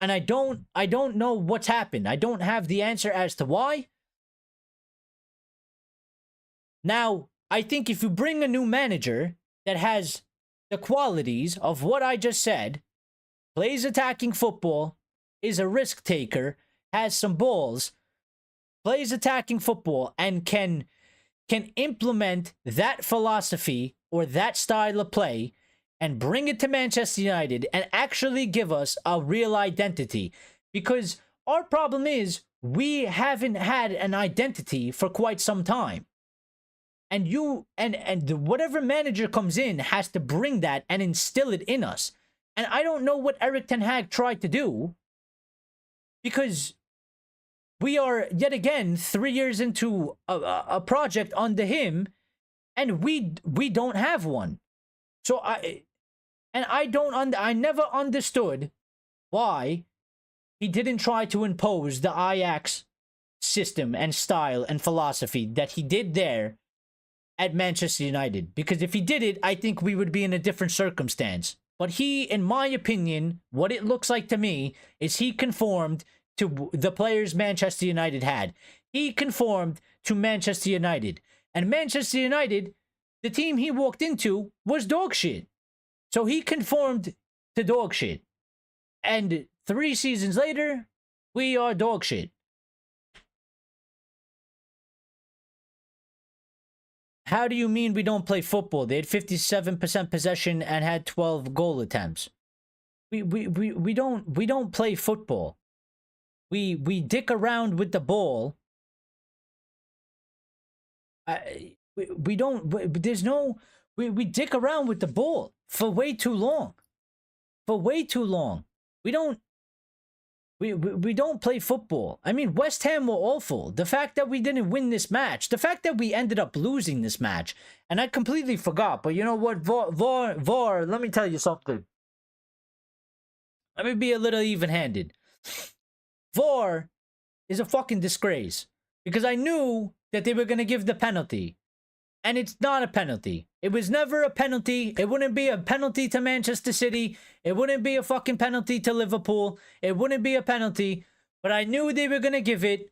And I don't know what's happened. I don't have the answer as to why. Now, I think if you bring a new manager that has the qualities of what I just said, plays attacking football, is a risk taker, has some balls, plays attacking football, and can implement that philosophy or that style of play and bring it to Manchester United and actually give us a real identity. Because our problem is we haven't had an identity for quite some time. And whatever manager comes in has to bring that and instill it in us. And I don't know what Erik ten Hag tried to do, because we are yet again 3 years into a project under him, and we don't have one. So I never understood why he didn't try to impose the Ajax system and style and philosophy that he did there at Manchester United. Because if he did it, I think we would be in a different circumstance. But he, in my opinion, what it looks like to me is he conformed to the players Manchester United had. He conformed to Manchester United. And Manchester United, the team he walked into, was dog shit. So he conformed to dog shit. And 3 seasons later, we are dog shit. How do you mean we don't play football? They had 57% possession and had 12 goal attempts. We don't play football. We dick around with the ball. We dick around with the ball for way too long. For way too long. We don't play football. I mean, West Ham were awful. The fact that we didn't win this match, the fact that we ended up losing this match, and I completely forgot. But you know what, VAR, let me tell you something. Let me be a little even-handed. VAR is a fucking disgrace, because I knew that they were going to give the penalty, and it's not a penalty. It was never a penalty. It wouldn't be a penalty to Manchester City. It wouldn't be a fucking penalty to Liverpool. It wouldn't be a penalty. But I knew they were going to give it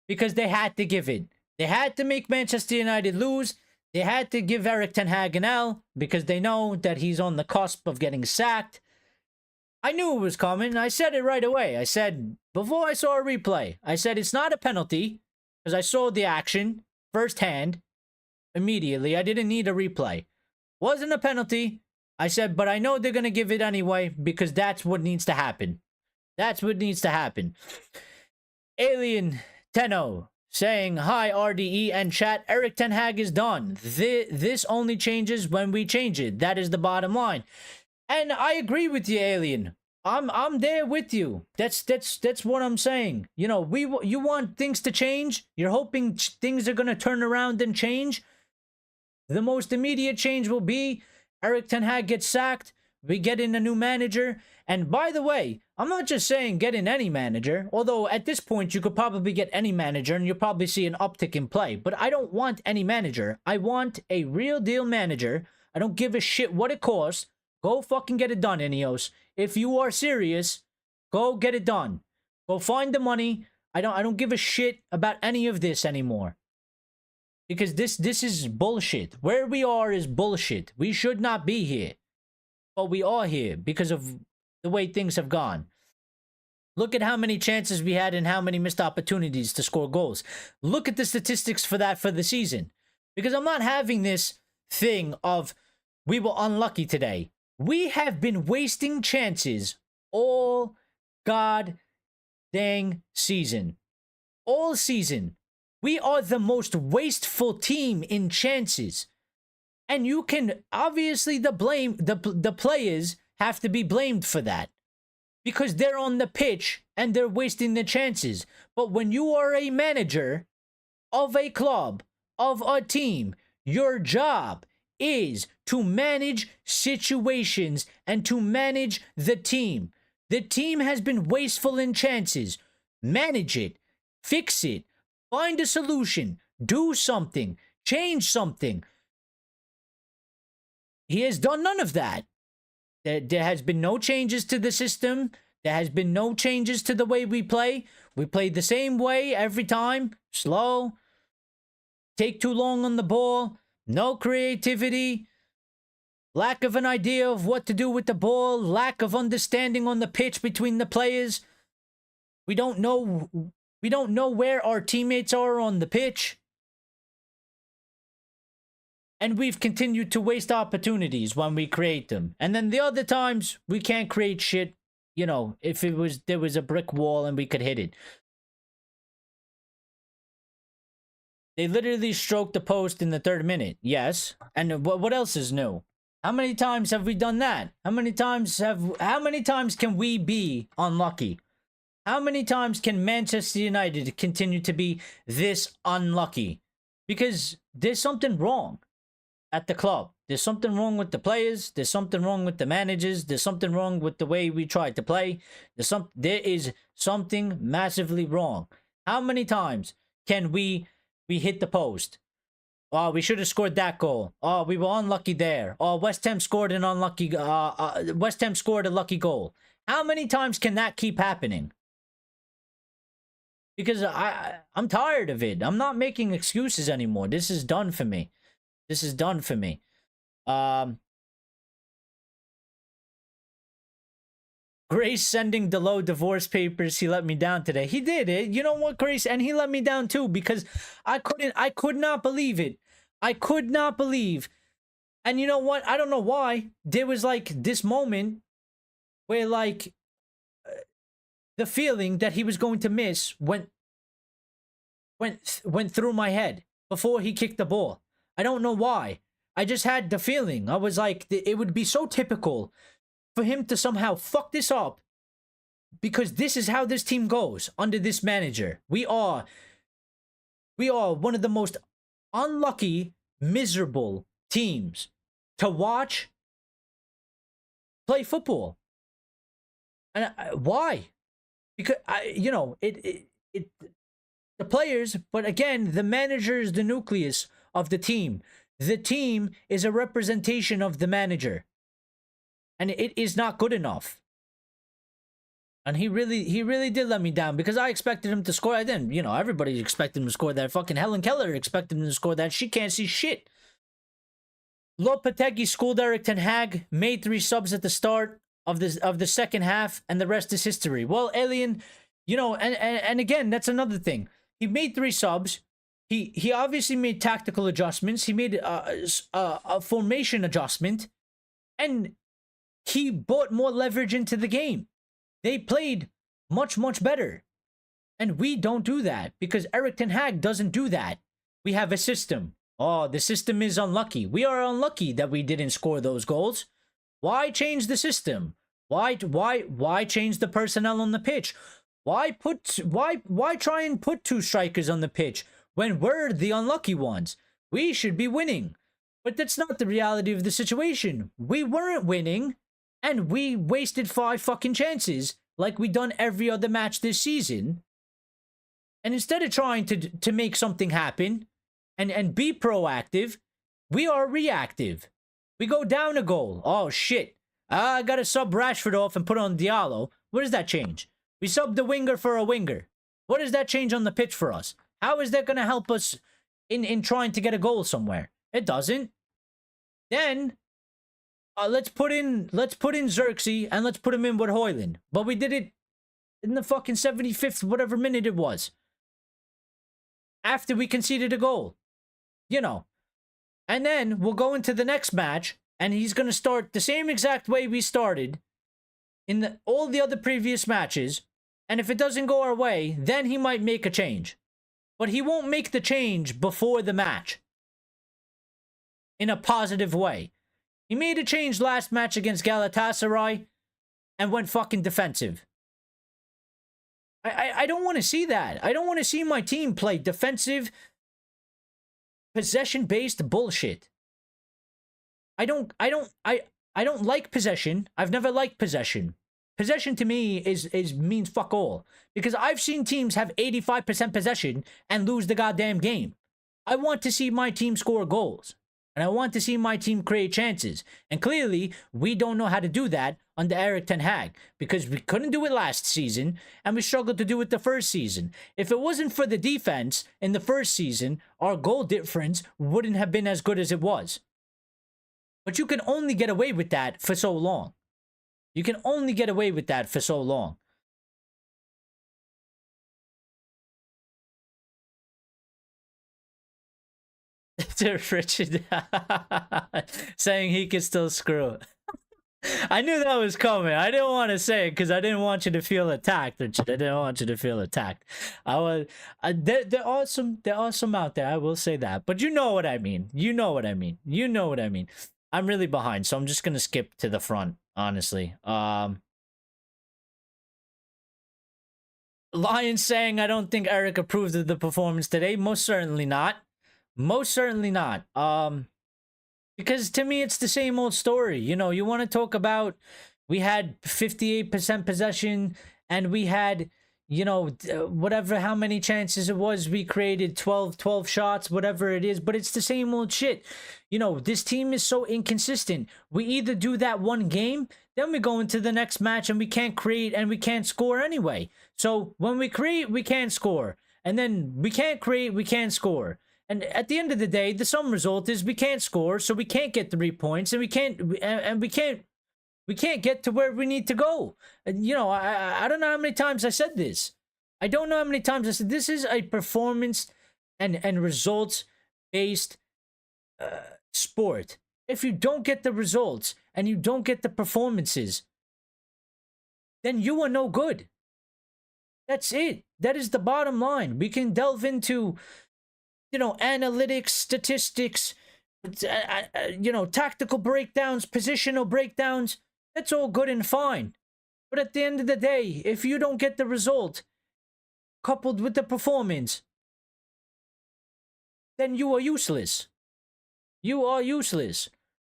because they had to give it. They had to make Manchester United lose. They had to give Erik ten Hag an L because they know that he's on the cusp of getting sacked. I knew it was coming. I said it right away. I said, before I saw a replay, I said it's not a penalty because I saw the action firsthand. Immediately, I didn't need a replay. Wasn't a penalty. I said, but I know they're going to give it anyway because that's what needs to happen. That's what needs to happen. Alien Tenno saying, hi RDE and chat, Erik ten Hag is done. This only changes when we change it. That is the bottom line. And I agree with you, Alien. I'm there with you. That's what I'm saying. You know, you want things to change. You're hoping things are going to turn around and change. The most immediate change will be Erik ten Hag gets sacked, we get in a new manager, and by the way, I'm not just saying get in any manager, although at this point you could probably get any manager and you'll probably see an uptick in play, but I don't want any manager. I want a real deal manager. I don't give a shit what it costs. Go fucking get it done, INEOS. If you are serious, go get it done. Go find the money. I don't give a shit about any of this anymore. Because this is bullshit. Where we are is bullshit. We should not be here. But we are here because of the way things have gone. Look at how many chances we had and how many missed opportunities to score goals. Look at the statistics for that for the season. Because I'm not having this thing of we were unlucky today. We have been wasting chances all god dang season. All season. We are the most wasteful team in chances. And you can, obviously the players have to be blamed for that. Because they're on the pitch and they're wasting their chances. But when you are a manager of a club, of a team, your job is to manage situations and to manage the team. The team has been wasteful in chances. Manage it. Fix it. Find a solution. Do something. Change something. He has done none of that. There has been no changes to the system. There has been no changes to the way we play. We play the same way every time. Slow. take too long on the ball, no creativity, lack of an idea of what to do with the ball, lack of understanding on the pitch between the players. We don't know where our teammates are on the pitch. And we've continued to waste opportunities when we create them. And then the other times, we can't create shit, you know, if there was a brick wall and we could hit it. They literally stroked the post in the 3rd minute. Yes. And what else is new? How many times have we done that? How many times can we be unlucky? How many times can Manchester United continue to be this unlucky? Because there's something wrong at the club. There's something wrong with the players. There's something wrong with the managers. There's something wrong with the way we try to play. There is something massively wrong. How many times can we hit the post? Oh, we should have scored that goal. Oh, we were unlucky there. Oh, West Ham scored an unlucky. West Ham scored a lucky goal. How many times can that keep happening? Because I'm tired of it. I'm not making excuses anymore. This is done for me. This is done for me. Grace sending Delo divorce papers. He let me down today. He did it. You know what, Grace? And he let me down too because I could not believe it. I could not believe. And you know what? I don't know why. There was like this moment where like the feeling that he was going to miss went through my head before he kicked the ball. I don't know why. I just had the feeling. I was like, it would be so typical for him to somehow fuck this up because this is how this team goes under this manager. We are one of the most unlucky, miserable teams to watch play football. And why? Because the players, but again, the manager is the nucleus of the team. The team is a representation of the manager. And it is not good enough. And he really did let me down because I expected him to score. I didn't, everybody expected him to score that. Fucking Helen Keller expected him to score that. She can't see shit. Lopetegui schooled Erik ten Hag, made 3 subs at the start of the second half, and the rest is history. Well, Alien, and again, that's another thing. He made 3 subs. He obviously made tactical adjustments. He made a formation adjustment, and he brought more leverage into the game. They played much, much better. And we don't do that because Erik ten Hag doesn't do that. We have a system. Oh, the system is unlucky. We are unlucky that we didn't score those goals. Why change the system? Why change the personnel on the pitch? Why try and put 2 strikers on the pitch when we're the unlucky ones? We should be winning. But that's not the reality of the situation. We weren't winning. And we wasted 5 fucking chances like we done every other match this season. And instead of trying to make something happen and be proactive, we are reactive. We go down a goal. Oh, shit. I got to sub Rashford off and put on Diallo. What does that change? We subbed the winger for a winger. What does that change on the pitch for us? How is that going to help us in trying to get a goal somewhere? It doesn't. Then let's put in Xerxes and let's put him in with Højlund. But we did it in the fucking 75th, whatever minute it was. After we conceded a goal. And then we'll go into the next match and he's going to start the same exact way we started in all the other previous matches. And if it doesn't go our way, then he might make a change. But he won't make the change before the match. In a positive way. He made a change last match against Galatasaray and went fucking defensive. I don't want to see that. I don't want to see my team play defensive, possession-based bullshit. I don't like possession. I've never liked possession. Possession to me means fuck all. Because I've seen teams have 85% possession and lose the goddamn game. I want to see my team score goals. And I want to see my team create chances. And clearly, we don't know how to do that under Erik ten Hag because we couldn't do it last season and we struggled to do it the first season. If it wasn't for the defense in the first season, our goal difference wouldn't have been as good as it was. But you can only get away with that for so long. You can only get away with that for so long. Richard saying he can still screw. I knew that was coming. I didn't want to say it because I didn't want you to feel attacked, Richard. I didn't want you to feel attacked. They're awesome. They're awesome out there. I will say that. But you know what I mean. You know what I mean. You know what I mean. I'm really behind, so I'm just gonna skip to the front. Honestly, Lions saying I don't think Erik approved of the performance today. Most certainly not. Most certainly not. Because to me, it's the same old story. You know, you want to talk about we had 58% possession and we had, you know, whatever, how many chances it was. We created 12 shots, whatever it is. But it's the same old shit. You know, this team is so inconsistent. We either do that one game, then we go into the next match and we can't create and we can't score anyway. So when we create, we can't score. And then we can't create, we can't score. And at the end of the day, the sum result is we can't score, so we can't get 3 points, and we can't get to where we need to go. And, you know, I don't know how many times I said this. I don't know how many times I said this is a performance and results based sport. If you don't get the results and you don't get the performances, then you are no good. That's it. That is the bottom line. We can delve into, you know, analytics, statistics, you know, tactical breakdowns, positional breakdowns. That's all good and fine. But at the end of the day, if you don't get the result coupled with the performance, then you are useless. You are useless.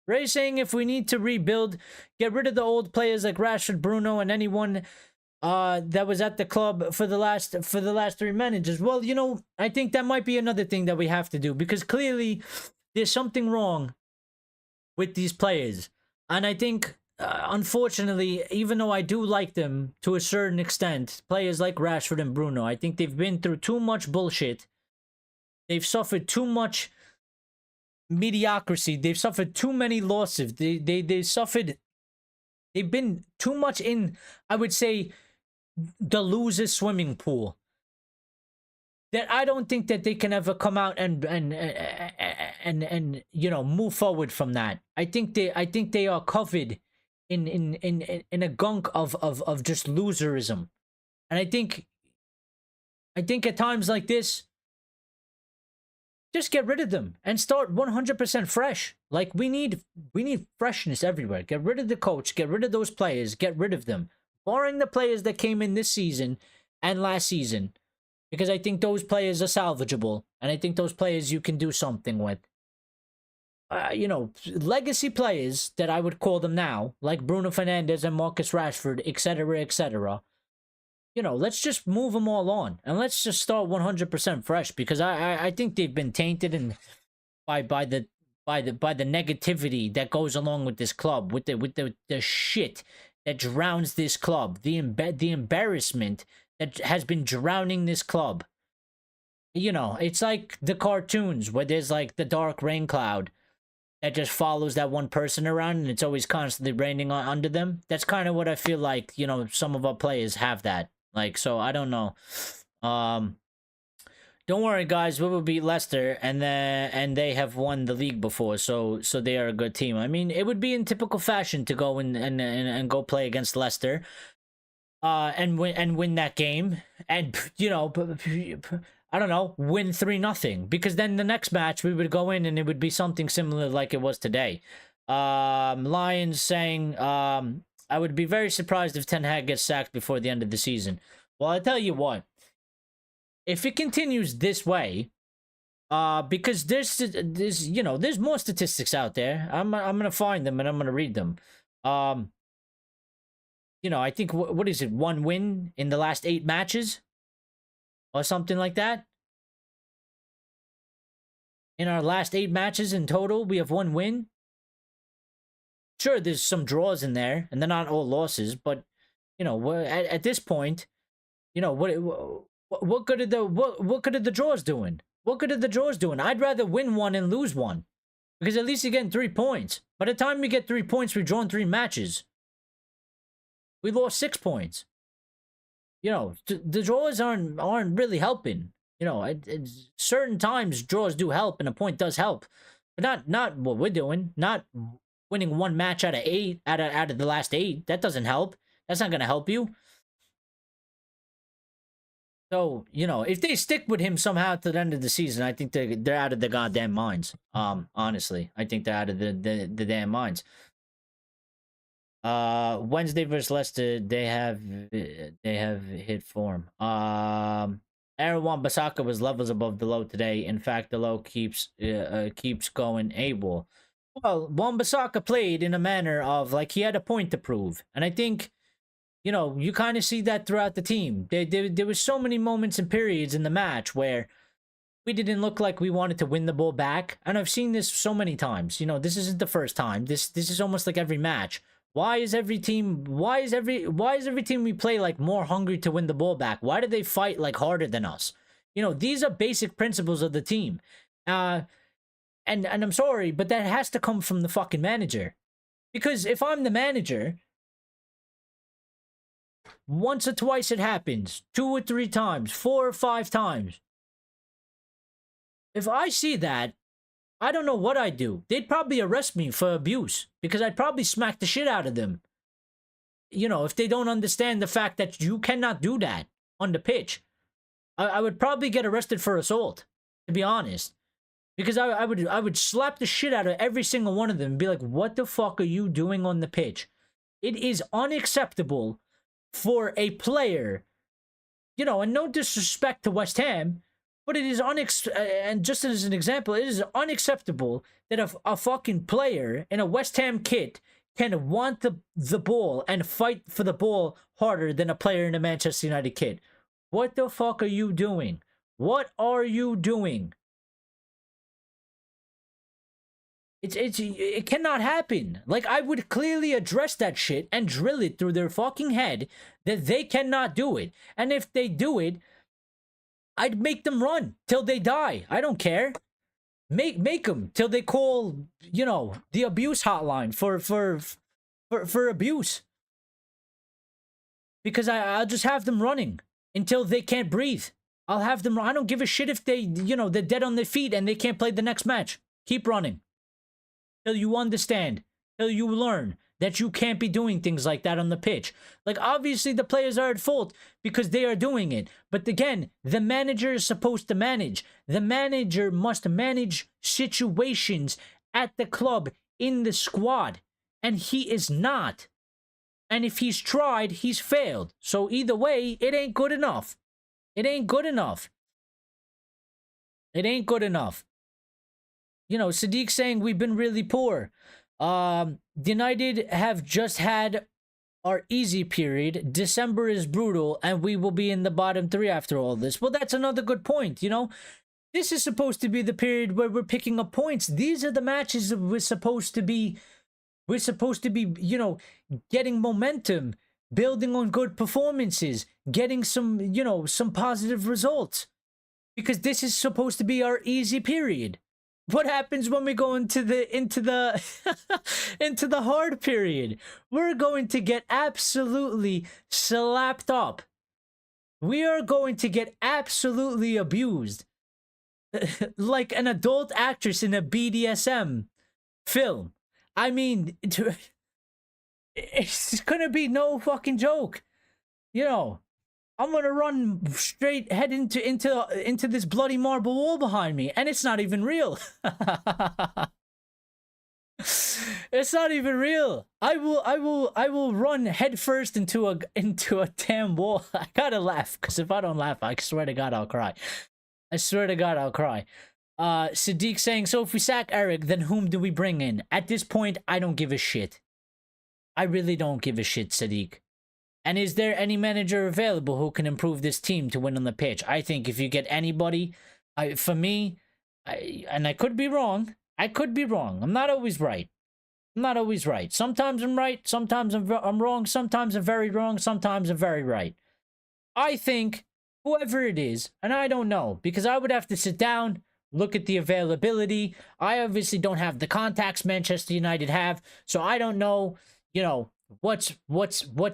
Ray saying if we need to rebuild, get rid of the old players like Rashford, Bruno, and anyone that was at the club for the last 3 managers. Well, you know, I think that might be another thing that we have to do because clearly there's something wrong with these players. And I think, unfortunately, even though I do like them to a certain extent, players like Rashford and Bruno, I think they've been through too much bullshit. They've suffered too much mediocrity. They've suffered too many losses. They've been too much in, I would say, the loser's swimming pool, that I don't think that they can ever come out and you know, move forward from that. I think they are covered in a gunk of just loserism. And I think at times like this, just get rid of them and start 100% fresh. Like we need freshness everywhere. Get rid of the coach, get rid of those players, get rid of them. Barring the players that came in this season and last season, because I think those players are salvageable, and I think those players you can do something with. You know, legacy players that I would call them now, like Bruno Fernandes and Marcus Rashford, etc., etc. You know, let's just move them all on, and let's just start 100% fresh, because I think they've been tainted and by the negativity that goes along with this club, with the shit that drowns this club, the embarrassment that has been drowning this club. You know, it's like the cartoons where there's like the dark rain cloud that just follows that one person around and it's always constantly raining under them. That's kind of what I feel like, you know, some of our players have that. Like, so I don't know. Don't worry, guys. We will beat Leicester, and they have won the league before, so they are a good team. I mean, it would be in typical fashion to go and go play against Leicester, and win that game, and you know, I don't know, win 3-0, because then the next match we would go in and it would be something similar like it was today. Lions saying, I would be very surprised if Ten Hag gets sacked before the end of the season. Well, I tell you what. If it continues this way, because there's you know, there's more statistics out there. I'm gonna find them and I'm gonna read them. You know, I think what is it, 1 win in the last 8 matches, or something like that. In our last 8 matches in total, we have 1 win. Sure, there's some draws in there, and they're not all losses, but, you know, at this point, you know, what good are the draws doing? What good are the draws doing? I'd rather win 1 and lose 1. Because at least you're getting 3 points. By the time we get 3 points, we've drawn 3 matches. We lost 6 points. You know, the draws aren't really helping. You know, certain times draws do help and a point does help. But not what we're doing. Not winning 1 match out of 8, out of the last 8. That doesn't help. That's not going to help you. So, you know, if they stick with him somehow to the end of the season, I think they're out of their goddamn minds. Honestly, I think they're out of the damn minds. Wednesday versus Leicester, they have hit form. Aaron Wan-Bissaka was levels above the low today. In fact, the low keeps going AWOL. Well, Wan-Bissaka played in a manner of like he had a point to prove, and I think, you know, you kind of see that throughout the team. There was so many moments and periods in the match where we didn't look like we wanted to win the ball back. And I've seen this so many times. You know, this isn't the first time. This is almost like every match. Why is every team we play like more hungry to win the ball back? Why do they fight like harder than us? You know, these are basic principles of the team. And I'm sorry, but that has to come from the fucking manager. Because if I'm the manager, once or twice it happens, 2 or 3 times, 4 or 5 times. If I see that, I don't know what I'd do. They'd probably arrest me for abuse because I'd probably smack the shit out of them. You know, if they don't understand the fact that you cannot do that on the pitch. I would probably get arrested for assault, to be honest. Because I would slap the shit out of every single one of them and be like, what the fuck are you doing on the pitch? It is unacceptable for a player, you know, and no disrespect to West Ham, but it is and just as an example, it is unacceptable that a fucking player in a West Ham kit can want the ball and fight for the ball harder than a player in a Manchester United kit. What the fuck are you doing? What are you doing? It cannot happen. Like, I would clearly address that shit and drill it through their fucking head that they cannot do it. And if they do it, I'd make them run till they die. I don't care. Make them till they call, you know, the abuse hotline for abuse. Because I'll just have them running until they can't breathe. I'll have them. I don't give a shit if they, you know, they're dead on their feet and they can't play the next match. Keep running. Till you understand, till you learn that you can't be doing things like that on the pitch. Like, obviously the players are at fault because they are doing it. But again, the manager is supposed to manage. The manager must manage situations at the club, in the squad. And he is not. And if he's tried, he's failed. So either way, it ain't good enough. It ain't good enough. It ain't good enough. You know, Sadiq saying we've been really poor. United have just had our easy period. December is brutal, and we will be in the bottom 3 after all this. Well, that's another good point, you know? This is supposed to be the period where we're picking up points. These are the matches that we're supposed to be, you know, getting momentum, building on good performances, getting some, you know, some positive results. Because this is supposed to be our easy period. What happens when we go into the into the hard period? We're going to get absolutely slapped up. We are going to get absolutely abused. Like an adult actress in a BDSM film. I mean, it's gonna be no fucking joke. You know, I'm gonna run straight head into this bloody marble wall behind me, and it's not even real. It's not even real. I will run headfirst into a damn wall. I gotta laugh, because if I don't laugh, I swear to God I'll cry. I swear to God I'll cry. Sadiq saying, so if we sack Erik, then whom do we bring in? At this point, I don't give a shit. I really don't give a shit, Sadiq. And is there any manager available who can improve this team to win on the pitch? I think if you get anybody, for me, And I could be wrong. I could be wrong. I'm not always right. I'm not always right. Sometimes I'm right. Sometimes I'm wrong. Sometimes I'm very wrong. Sometimes I'm very right. I think whoever it is, and I don't know, because I would have to sit down, look at the availability. I obviously don't have the contacts Manchester United have, so I don't know, what's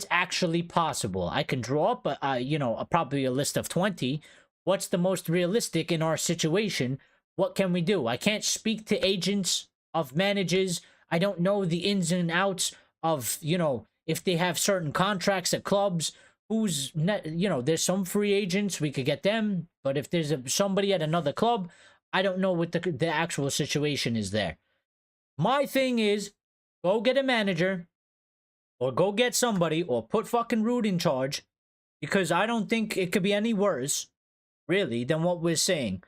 actually possible. I can draw up probably a list of 20. What's the most realistic in our situation? What can we do? I can't speak to agents of managers. I don't know the ins and outs of, if they have certain contracts at clubs. There's some free agents, we could get them, but if there's somebody at another club, I don't know what the actual situation is there. My thing is, go get a manager, or go get somebody, or put fucking Rude in charge, because I don't think it could be any worse, really, than what we're saying.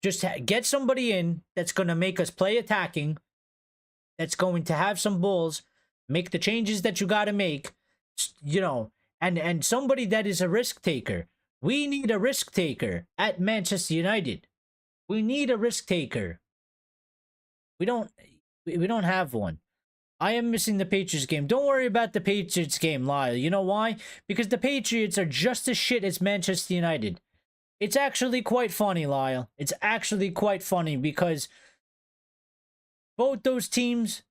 Just get somebody in that's going to make us play attacking, that's going to have some balls, make the changes that you got to make, and somebody that is a risk taker. We need a risk taker at Manchester United. We need a risk taker. We don't have one. I am missing the Patriots game. Don't worry about the Patriots game, Lyle. You know why? Because the Patriots are just as shit as Manchester United. It's actually quite funny, Lyle. It's actually quite funny because both those teams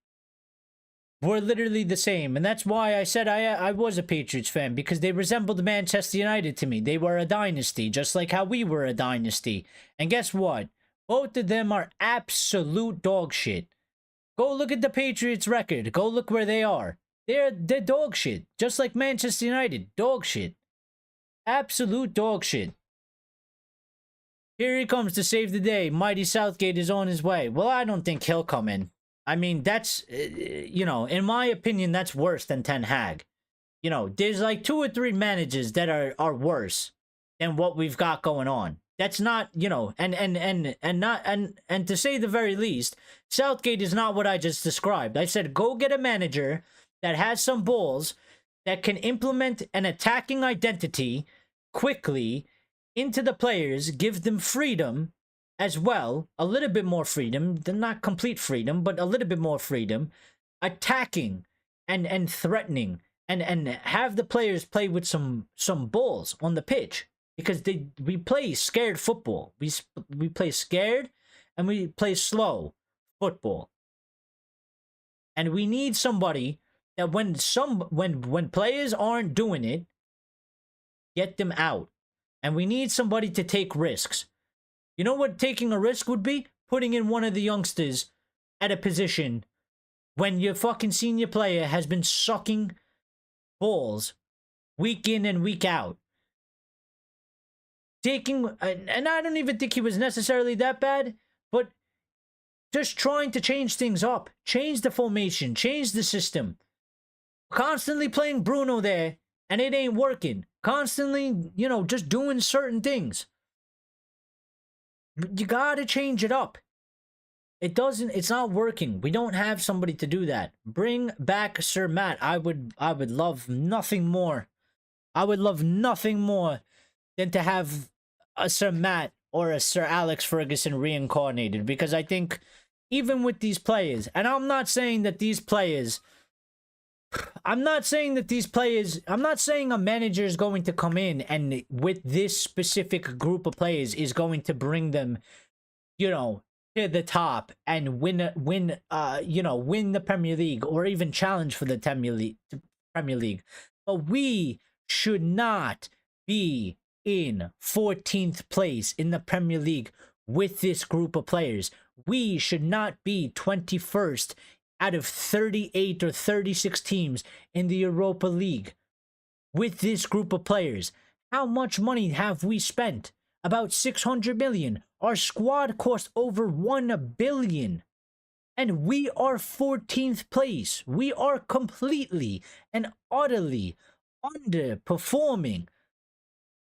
were literally the same. And that's why I said I was a Patriots fan, because they resembled Manchester United to me. They were a dynasty, just like how we were a dynasty. And guess what? Both of them are absolute dog shit. Go look at the Patriots record. Go look where they are. They're dog shit. Just like Manchester United. Dog shit. Absolute dog shit. Here he comes to save the day. Mighty Southgate is on his way. Well, I don't think he'll come in. I mean, that's, in my opinion, that's worse than Ten Hag. There's like 2 or 3 managers that are worse than what we've got going on. That's not, and to say the very least, Southgate is not what I just described. I said, go get a manager that has some balls, that can implement an attacking identity quickly into the players, give them freedom as well, a little bit more freedom, not complete freedom, but a little bit more freedom, attacking and threatening, and have the players play with some balls on the pitch, because we play scared football. We play scared, and we play slow football. And we need somebody that when players aren't doing it, get them out. And we need somebody to take risks. You know what taking a risk would be? Putting in one of the youngsters at a position when your fucking senior player has been sucking balls week in and week out. And I don't even think he was necessarily that bad, but just trying to change things up. Change the formation. Change the system. Constantly playing Bruno there, and it ain't working. Constantly, just doing certain things. You gotta change it up. It's not working. We don't have somebody to do that. Bring back Sir Matt. I would love nothing more. I would love nothing more than to have a Sir Matt or a Sir Alex Ferguson reincarnated, because I think even with these players, and I'm not saying a manager is going to come in and with this specific group of players is going to bring them, to the top and win the Premier League, or even challenge for the Premier League. But we should not be in 14th place in the Premier League with this group of players. We should not be 21st out of 38 or 36 teams in the Europa League with this group of players. How much money have we spent? About 600 million. Our squad cost over 1 billion. And we are 14th place. We are completely and utterly underperforming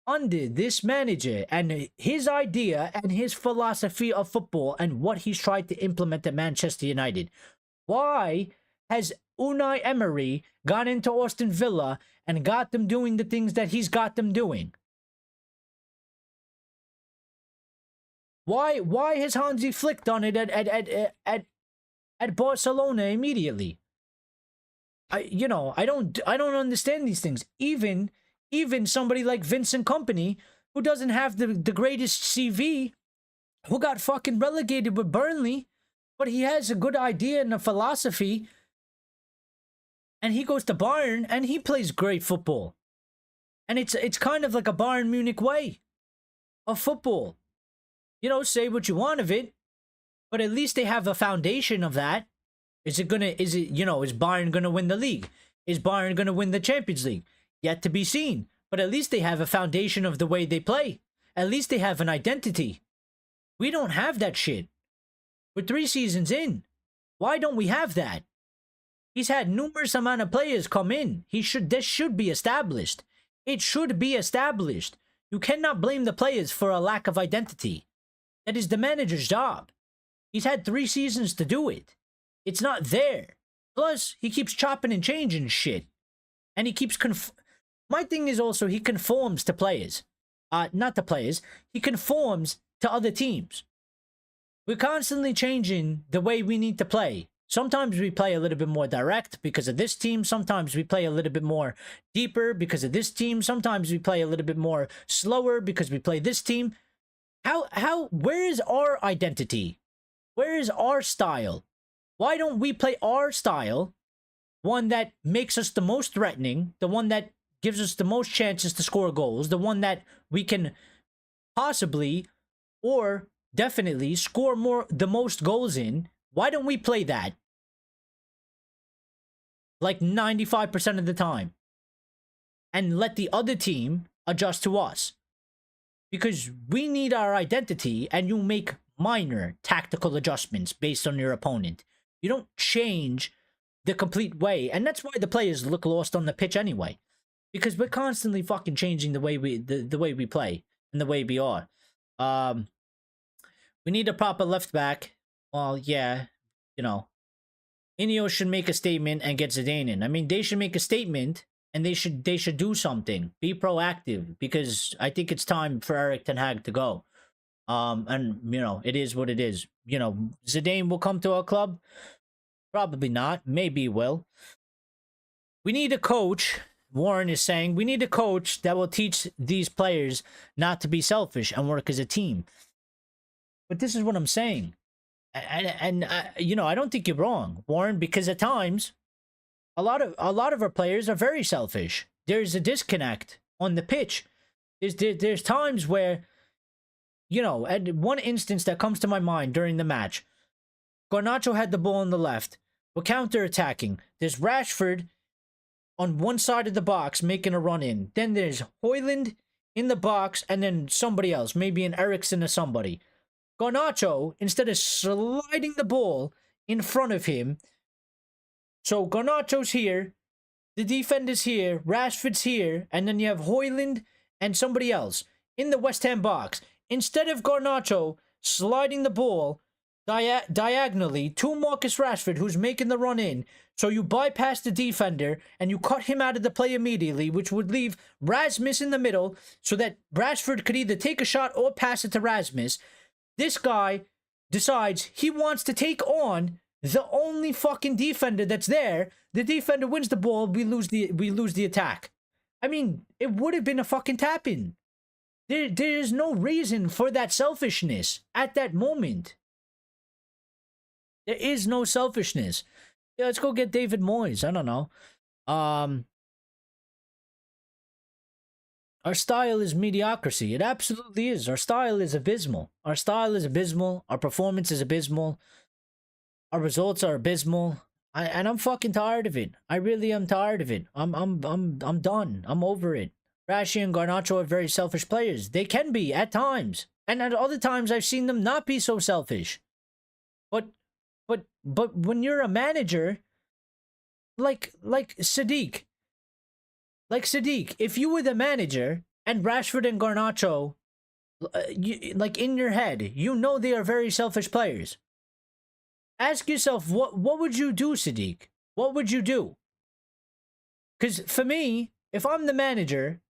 under this manager and his idea and his philosophy of football and what he's tried to implement at Manchester United. Why has Unai Emery gone into Aston Villa and got them doing the things that he's got them doing? Why has Hansi Flick done it at Barcelona immediately? I don't understand these things. Even somebody like Vincent Kompany, who doesn't have the greatest CV, who got fucking relegated with Burnley, but he has a good idea and a philosophy, and he goes to Bayern and he plays great football. And it's kind of like a Bayern Munich way of football. Say what you want of it, but at least they have a foundation of that. Is Bayern gonna win the league? Is Bayern gonna win the Champions League? Yet to be seen. But at least they have a foundation of the way they play. At least they have an identity. We don't have that shit. We're 3 seasons in. Why don't we have that? He's had numerous amount of players come in. This should be established. It should be established. You cannot blame the players for a lack of identity. That is the manager's job. He's had 3 seasons to do it. It's not there. Plus, he keeps chopping and changing shit. And he keeps my thing is also he conforms to players. Not to players. He conforms to other teams. We're constantly changing the way we need to play. Sometimes we play a little bit more direct because of this team. Sometimes we play a little bit more deeper because of this team. Sometimes we play a little bit more slower because we play this team. Where is our identity? Where is our style? Why don't we play our style? One that makes us the most threatening, the one that gives us the most chances to score goals, the one that we can possibly or definitely score the most goals in. Why don't we play that? Like 95% of the time. And let the other team adjust to us. Because we need our identity, and you make minor tactical adjustments based on your opponent. You don't change the complete way. And that's why the players look lost on the pitch anyway. Because we're constantly fucking changing the way the way we play and the way we are. We need a proper left back. Well, yeah, INEOS should make a statement and get Zidane in. I mean, they should make a statement and they should do something. Be proactive, because I think it's time for Erik Ten Hag to go. And it is what it is. Zidane will come to our club. Probably not. Maybe he will. We need a coach. Warren is saying we need a coach that will teach these players not to be selfish and work as a team. But this is what I'm saying. And I don't think you're wrong, Warren, because at times a lot of our players are very selfish. There's a disconnect on the pitch. There's times where, at one instance that comes to my mind during the match, Garnacho had the ball on the left. We're counter-attacking. There's Rashford on one side of the box making a run in. Then there's Højlund in the box, and then somebody else, maybe an Eriksen or somebody. Garnacho, instead of sliding the ball in front of him, so Garnacho's here, the defender's here, Rashford's here, and then you have Højlund and somebody else in the West Ham box. Instead of Garnacho sliding the ball diagonally to Marcus Rashford, who's making the run in, so you bypass the defender and you cut him out of the play immediately, which would leave Rasmus in the middle so that Rashford could either take a shot or pass it to Rasmus. This guy decides he wants to take on the only fucking defender that's there. The defender wins the ball, we lose the attack. I mean, it would have been a fucking tap-in. There's no reason for that selfishness at that moment. There is no selfishness. Yeah, let's go get David Moyes. I don't know. Our style is mediocrity. It absolutely is. Our style is abysmal. Our style is abysmal. Our performance is abysmal. Our results are abysmal. And I'm fucking tired of it. I really am tired of it. I'm done. I'm over it. Rashi and Garnacho are very selfish players. They can be at times. And at other times I've seen them not be so selfish. But when you're a manager, like Sadiq, if you were the manager and Rashford and Garnacho, in your head, they are very selfish players. Ask yourself, what would you do, Sadiq? What would you do? Because for me, if I'm the manager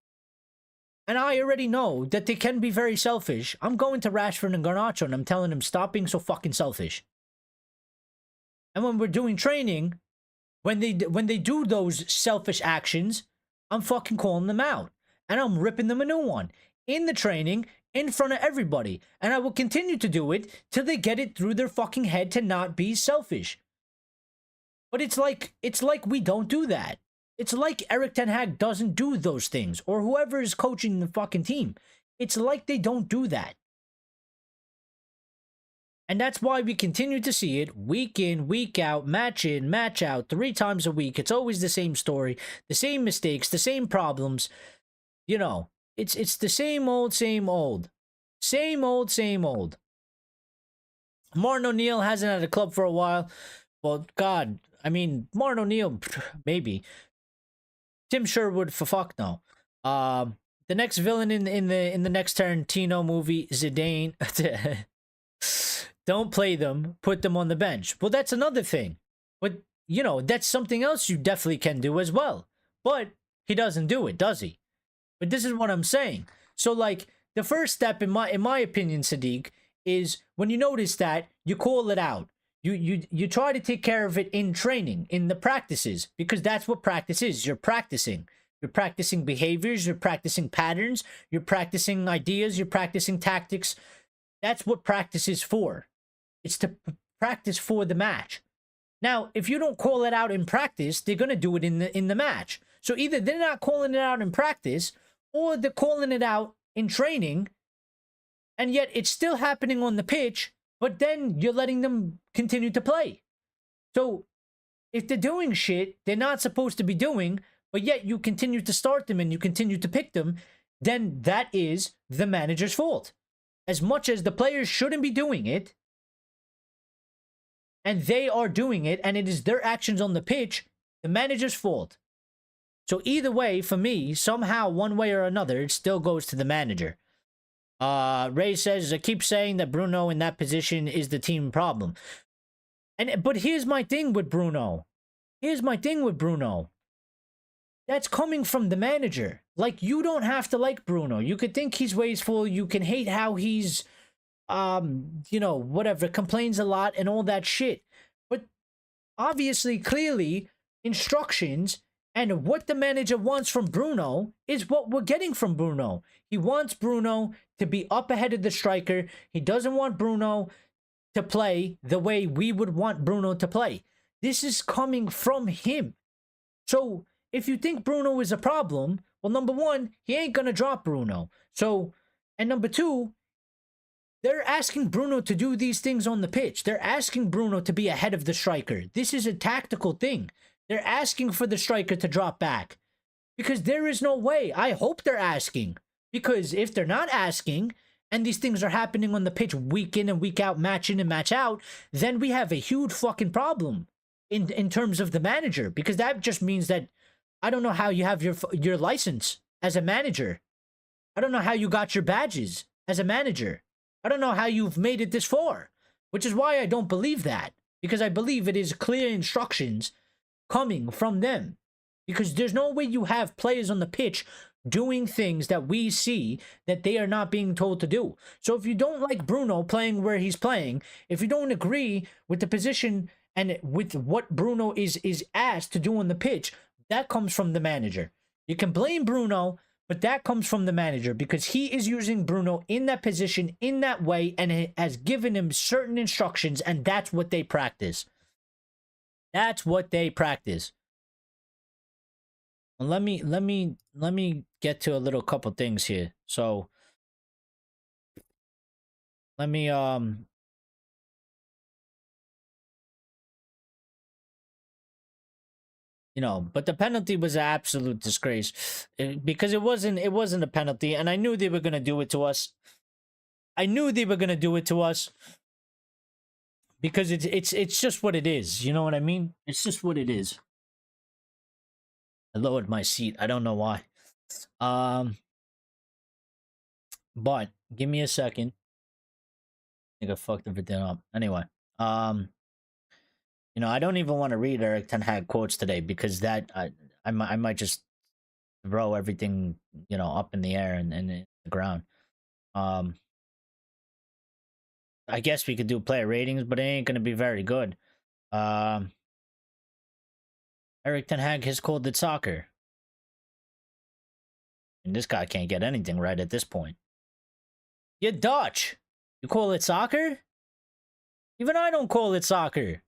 and I already know that they can be very selfish, I'm going to Rashford and Garnacho and I'm telling them, stop being so fucking selfish. And when we're doing training, when they do those selfish actions, I'm fucking calling them out. And I'm ripping them a new one. In the training, in front of everybody. And I will continue to do it till they get it through their fucking head to not be selfish. But it's like we don't do that. It's like Erik ten Hag doesn't do those things. Or whoever is coaching the fucking team. It's like they don't do that. And that's why we continue to see it week in, week out, match in, match out, 3 times a week. It's always the same story, the same mistakes, the same problems. You know, it's the same old, same old. Same old, same old. Martin O'Neill hasn't had a club for a while. Well, God, I mean, Martin O'Neill, maybe. Tim Sherwood, for fuck no. The next villain in the next Tarantino movie, Zidane. Don't play them, put them on the bench. Well, that's another thing. But, you know, that's something else you definitely can do as well. But he doesn't do it, does he? But this is what I'm saying. So, like, the first step, in my opinion, Sadiq, is when you notice that, you call it out. You try to take care of it in training, in the practices, because that's what practice is. You're practicing. You're practicing behaviors. You're practicing patterns. You're practicing ideas. You're practicing tactics. That's what practice is for. It's to practice for the match. Now, if you don't call it out in practice, they're going to do it in the match. So either they're not calling it out in practice, or they're calling it out in training, and yet it's still happening on the pitch, but then you're letting them continue to play. So if they're doing shit they're not supposed to be doing, but yet you continue to start them and you continue to pick them, then that is the manager's fault. As much as the players shouldn't be doing it, and they are doing it, and it is their actions on the pitch, the manager's fault. So either way, for me, somehow, one way or another, it still goes to the manager. Ray says, I keep saying that Bruno in that position is the team problem. But here's my thing with Bruno. That's coming from the manager. Like, you don't have to like Bruno. You could think he's wasteful. You can hate how he's, you know, whatever, complains a lot and all that shit. But obviously, clearly, instructions and what the manager wants from Bruno is what we're getting from Bruno. He wants Bruno to be up ahead of the striker. He doesn't want Bruno to play the way we would want Bruno to play. This is coming from him. So if you think Bruno is a problem, well, number one, he ain't going to drop Bruno. So, and number two, they're asking Bruno to do these things on the pitch. They're asking Bruno to be ahead of the striker. This is a tactical thing. They're asking for the striker to drop back. Because there is no way. I hope they're asking. Because if they're not asking, and these things are happening on the pitch week in and week out, match in and match out, then we have a huge fucking problem in terms of the manager. Because that just means that I don't know how you have your license as a manager. I don't know how you got your badges as a manager. I don't know how you've made it this far. Which is why I don't believe that. Because I believe it is clear instructions coming from them. Because there's no way you have players on the pitch doing things that we see that they are not being told to do. So if you don't like Bruno playing where he's playing, if you don't agree with the position and with what Bruno is asked to do on the pitch, that comes from the manager. You can blame Bruno, but that comes from the manager because he is using Bruno in that position in that way and has given him certain instructions, and that's what they practice. That's what they practice. Let me get to a little couple things here. So let me you know, but the penalty was an absolute disgrace because it wasn't a penalty, and I knew they were gonna do it to us. I knew they were gonna do it to us because it's just what it is. You know what I mean? It's just what it is. I lowered my seat. I don't know why. But give me a second. I think I fucked everything up. Anyway, you know, I don't even want to read Erik ten Hag quotes today because that I might just throw everything, you know, up in the air and in the ground. I guess we could do player ratings, but it ain't gonna be very good. Erik Ten Hag has called it soccer. And this guy can't get anything right at this point. You're Dutch. You call it soccer? Even I don't call it soccer.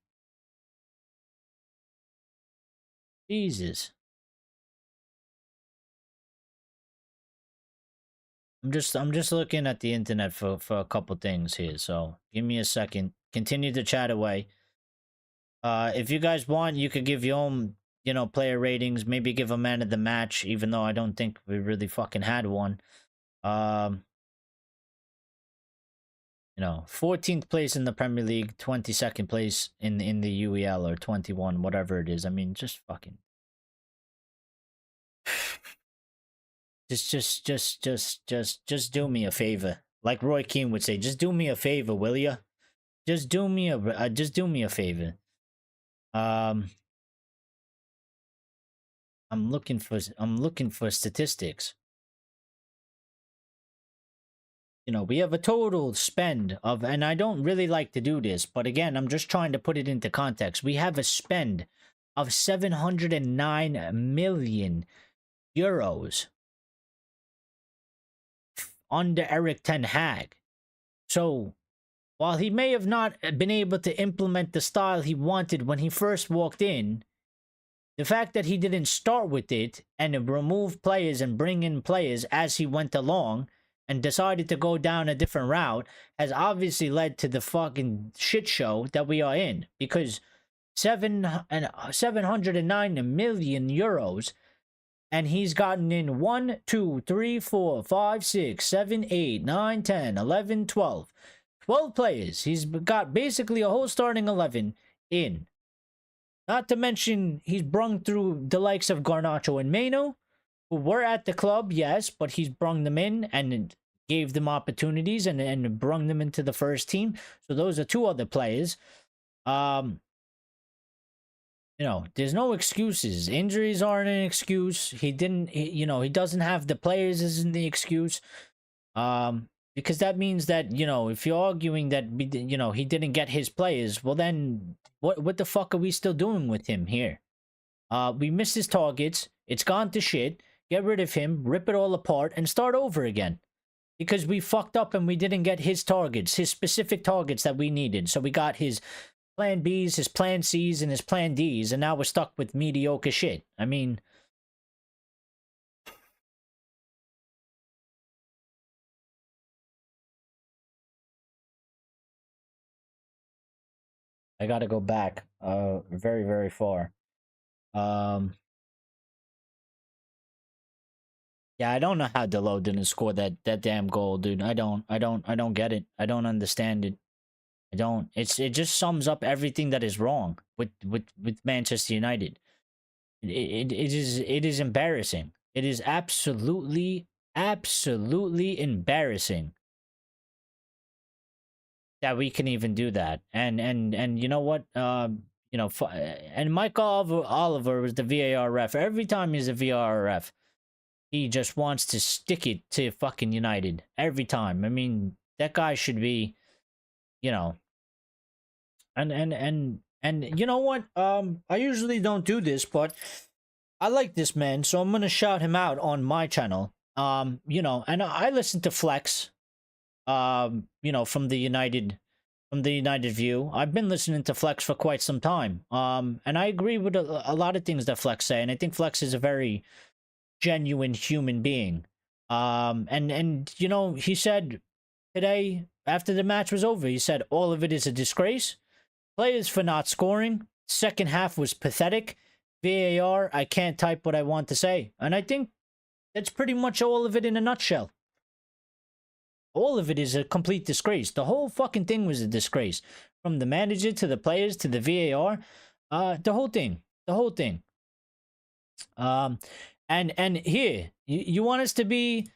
Jesus. I'm just looking at the internet for a couple things here. So give me a second. Continue to chat away. If you guys want, you could give your own, you know, player ratings. Maybe give a man of the match, even though I don't think we really fucking had one. You know, 14th place in the Premier League, 22nd place in the UEL, or 21, whatever it is. I mean, just fucking. Just do me a favor. Like Roy Keane would say, just do me a favor, will ya? Just do me a favor. I'm looking for statistics. You know, we have a total spend of, and I don't really like to do this, but again, I'm just trying to put it into context. We have a spend of 709 million euros under Erik Ten Hag. So, while he may have not been able to implement the style he wanted when he first walked in, the fact that he didn't start with it and remove players and bring in players as he went along and decided to go down a different route has obviously led to the fucking shit show that we are in. Because 709 million euros, and he's gotten in 1, 2, 3, 4, 5, 6, 7, 8, 9, 10, 11, 12. 12 players. He's got basically a whole starting 11 in. Not to mention, he's brung through the likes of Garnacho and Meno, who were at the club, yes, but he's brung them in and gave them opportunities and brung them into the first team. So those are two other players. You know, there's no excuses. Injuries aren't an excuse. He doesn't have the players isn't the excuse. Because that means that, you know, if you're arguing that, you know, he didn't get his players, well then, what the fuck are we still doing with him here? We missed his targets. It's gone to shit. Get rid of him, rip it all apart, and start over again. Because we fucked up and we didn't get his targets, his specific targets that we needed. So we got his plan Bs, his plan Cs, and his plan Ds, and now we're stuck with mediocre shit. I mean... I gotta go back very, very far. Yeah, I don't know how Delo didn't score that damn goal, dude. I don't get it. I don't understand it. I don't. It just sums up everything that is wrong with Manchester United. It is embarrassing. It is absolutely embarrassing that we can even do that. And you know what? You know, and Michael Oliver was the VAR ref. Every time he's a VAR ref, he just wants to stick it to fucking United every time. I mean, that guy should be, you know. And you know what? I usually don't do this, but I like this man, so I'm gonna shout him out on my channel. You know, and I listen to Flex. You know, from the United view. I've been listening to Flex for quite some time. And I agree with a lot of things that Flex say, and I think Flex is a very genuine human being. And you know, he said today after the match was over, he said all of it is a disgrace. Players for not scoring. Second half was pathetic. VAR, I can't type what I want to say. And I think that's pretty much all of it in a nutshell. All of it is a complete disgrace. The whole fucking thing was a disgrace. From the manager to the players to the VAR. The whole thing. The whole thing. And here, you want us to be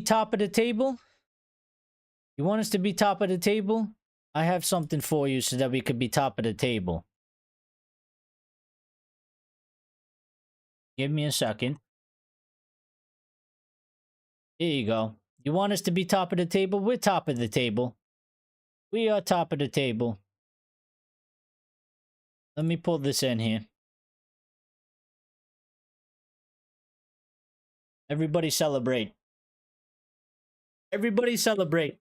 top of the table? You want us to be top of the table? I have something for you so that we could be top of the table. Give me a second. Here you go. You want us to be top of the table? We're top of the table. We are top of the table. Let me pull this in here. Everybody celebrate. Everybody celebrate.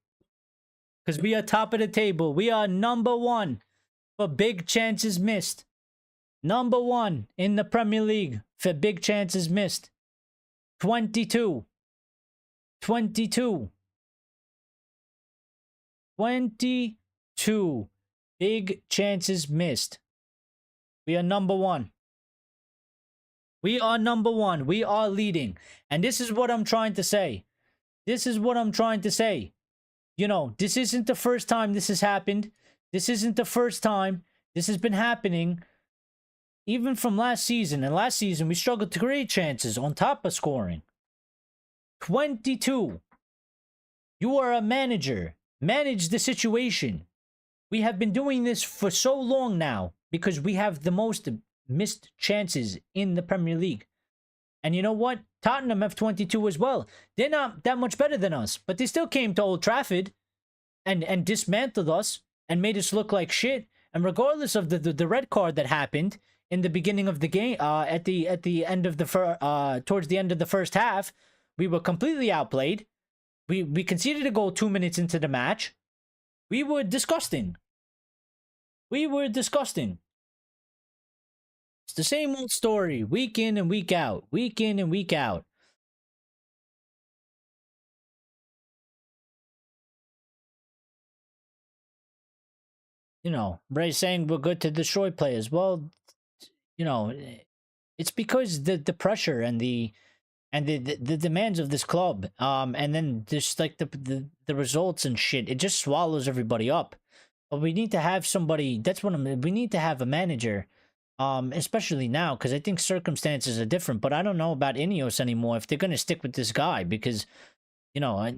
Because we are top of the table. We are number one for big chances missed. Number one in the Premier League for big chances missed. 22. 22. 22 big chances missed. We are number one. We are number one. We are leading. And this is what I'm trying to say. This is what I'm trying to say. You know, this isn't the first time this has happened. This isn't the first time. This has been happening even from last season. And last season, we struggled to create chances on top of scoring. 22. You are a manager. Manage the situation. We have been doing this for so long now because we have the most missed chances in the Premier League. And you know what? Tottenham have 22 as well. They're not that much better than us, but they still came to Old Trafford and dismantled us and made us look like shit. And regardless of the red card that happened in the beginning of the game, at the end of the towards the end of the first half, we were completely outplayed. We conceded a goal 2 minutes into the match. We were disgusting. We were disgusting. It's the same old story, week in and week out. Week in and week out. You know, Bray's saying we're good to destroy players. Well, you know, it's because the pressure and the demands of this club, and then just like the results and shit, it just swallows everybody up. But we need to have somebody. That's what we need to have a manager. Especially now, because I think circumstances are different. But I don't know about INEOS anymore if they're going to stick with this guy, because, you know,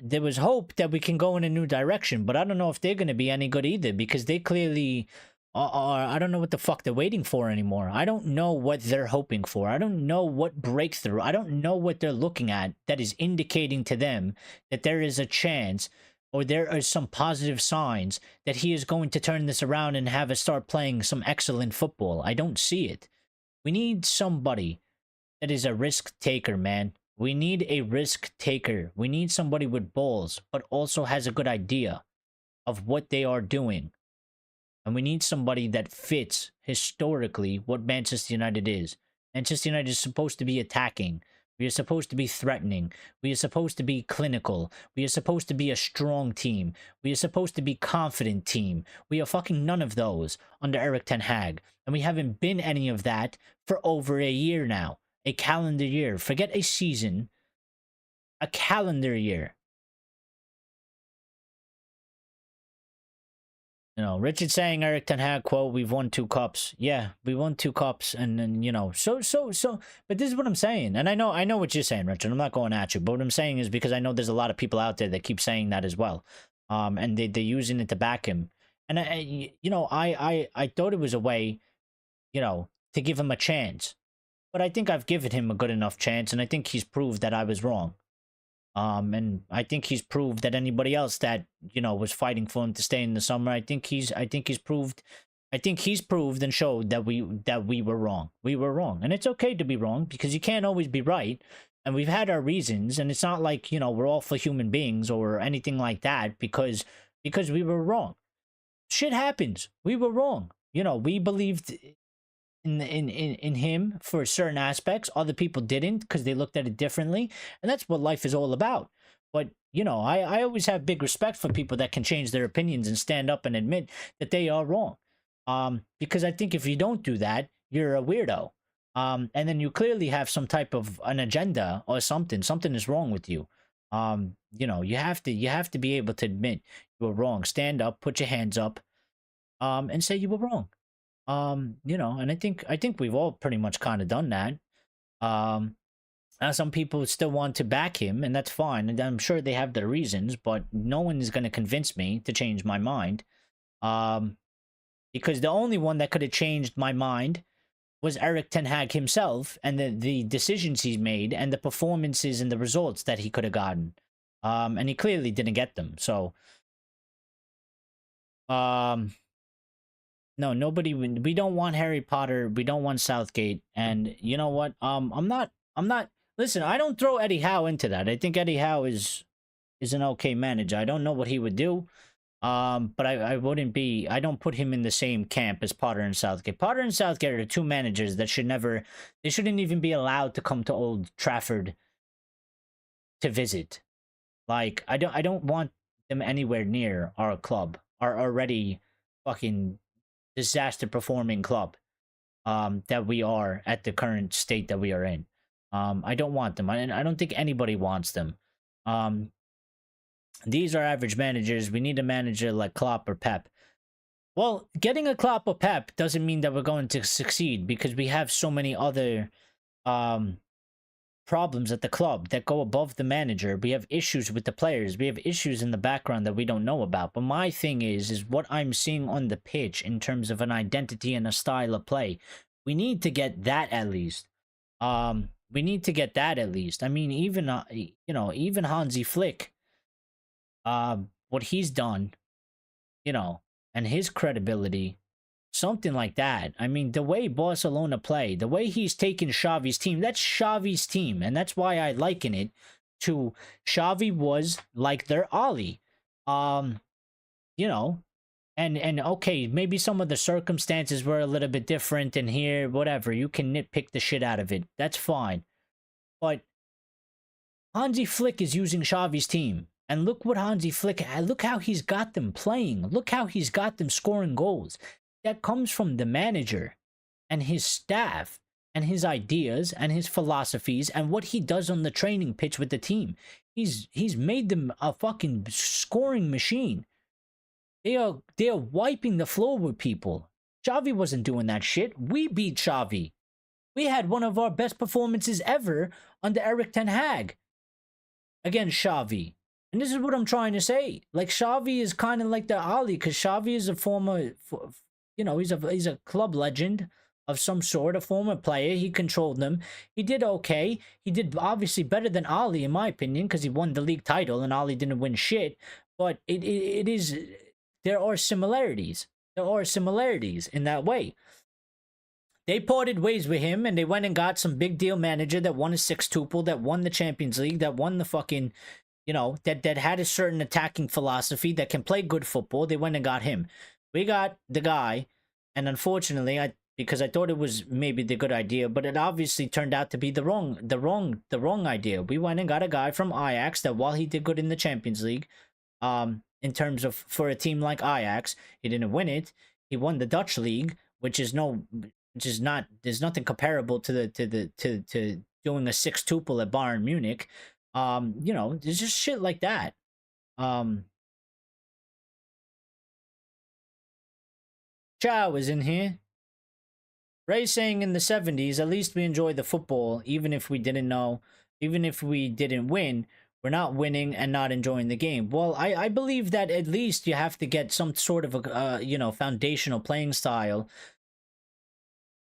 there was hope that we can go in a new direction, but I don't know if they're going to be any good either, because they clearly are. I don't know what the fuck they're waiting for anymore. I don't know what they're hoping for. I don't know what breakthrough. I don't know what they're looking at that is indicating to them that there is a chance, or there are some positive signs that he is going to turn this around and have us start playing some excellent football. I don't see it. We need somebody that is a risk taker, man. We need a risk taker. We need somebody with balls, but also has a good idea of what they are doing. And we need somebody that fits historically what Manchester United is. Manchester United is supposed to be attacking. We are supposed to be threatening. We are supposed to be clinical. We are supposed to be a strong team. We are supposed to be confident team. We are fucking none of those under Erik ten Hag. And we haven't been any of that for over a year now. A calendar year. Forget a season. A calendar year. You know, Richard saying Erik ten Hag quote, we've won 2 cups. Yeah, we won 2 cups, and then, you know, so, but this is what I'm saying. And I know what you're saying, Richard. I'm not going at you, but what I'm saying is because I know there's a lot of people out there that keep saying that as well. And they're using it to back him. And I thought it was a way, you know, to give him a chance. But I think I've given him a good enough chance, and I think he's proved that I was wrong. And I think he's proved that anybody else that, you know, was fighting for him to stay in the summer, I think he's proved and showed that we were wrong. We were wrong. And it's okay to be wrong, because you can't always be right. And we've had our reasons, and it's not like, you know, we're awful human beings or anything like that because we were wrong. Shit happens. We were wrong. You know, we believed in him for certain aspects. Other people didn't, because they looked at it differently, and that's what life is all about. But, you know, I always have big respect for people that can change their opinions and stand up and admit that they are wrong, because I think if you don't do that, you're a weirdo, and then you clearly have some type of an agenda or something is wrong with you. You know, you have to be able to admit you were wrong, stand up, put your hands up, and say you were wrong. You know, and I think we've all pretty much kind of done that. Some people still want to back him, and that's fine, and I'm sure they have their reasons, but no one is going to convince me to change my mind. Because the only one that could have changed my mind was Erik ten Hag himself and the decisions he's made and the performances and the results that he could have gotten. And he clearly didn't get them. So, no, nobody. We don't want Harry Potter. We don't want Southgate. And you know what? I'm not. Listen, I don't throw Eddie Howe into that. I think Eddie Howe is an okay manager. I don't know what he would do. But I wouldn't be. I don't put him in the same camp as Potter and Southgate. Potter and Southgate are two managers that should never. They shouldn't even be allowed to come to Old Trafford to visit. Like I don't want them anywhere near our club, our already fucking disaster performing club. That we are at the current state that we are in. I don't want them. I don't think anybody wants them. These are average managers. We need a manager like Klopp or Pep. Well, getting a Klopp or Pep doesn't mean that we're going to succeed because we have so many other problems at the club that go above the manager. We have issues with the players. We have issues in the background that we don't know about. But my thing is what I'm seeing on the pitch in terms of an identity and a style of play. We need to get that at least. We need to get that at least. I mean, even even Hansi Flick, what he's done, and his credibility. Something like that. I mean, the way Barcelona play, the way he's taken Xavi's team, that's Xavi's team. And that's why I liken it to Xavi was like their Ollie. And okay, maybe some of the circumstances were a little bit different in here, whatever. You can nitpick the shit out of it. That's fine. But Hansi Flick is using Xavi's team. And look what Hansi Flick, look how he's got them playing. Look how he's got them scoring goals. That comes from the manager and his staff and his ideas and his philosophies and what he does on the training pitch with the team. He's made them a fucking scoring machine. They are wiping the floor with people. Xavi wasn't doing that shit. We beat Xavi. We had one of our best performances ever under Erik ten Hag against Xavi. And this is what I'm trying to say. Like, Xavi is kind of like the Ali, because Xavi is a former, he's a club legend of some sort, a former player. He controlled them. He did okay. He did obviously better than Ali, in my opinion, because he won the league title and Ali didn't win shit. But there are similarities. There are similarities in that way. They parted ways with him and they went and got some big deal manager that won a sextuple, that won the Champions League, that won the fucking... that had a certain attacking philosophy, that can play good football. They went and got him. We got the guy, and unfortunately, because I thought it was maybe the good idea, but it obviously turned out to be the wrong idea. We went and got a guy from Ajax that, while he did good in the Champions League, in terms of for a team like Ajax, he didn't win it. He won the Dutch league, there's nothing comparable to doing a sextuple at Bayern Munich. There's just shit like that. Joao is in here. Ray saying in the 70s, at least we enjoy the football, even if we didn't win, we're not winning and not enjoying the game. Well, I believe that at least you have to get some sort of a, foundational playing style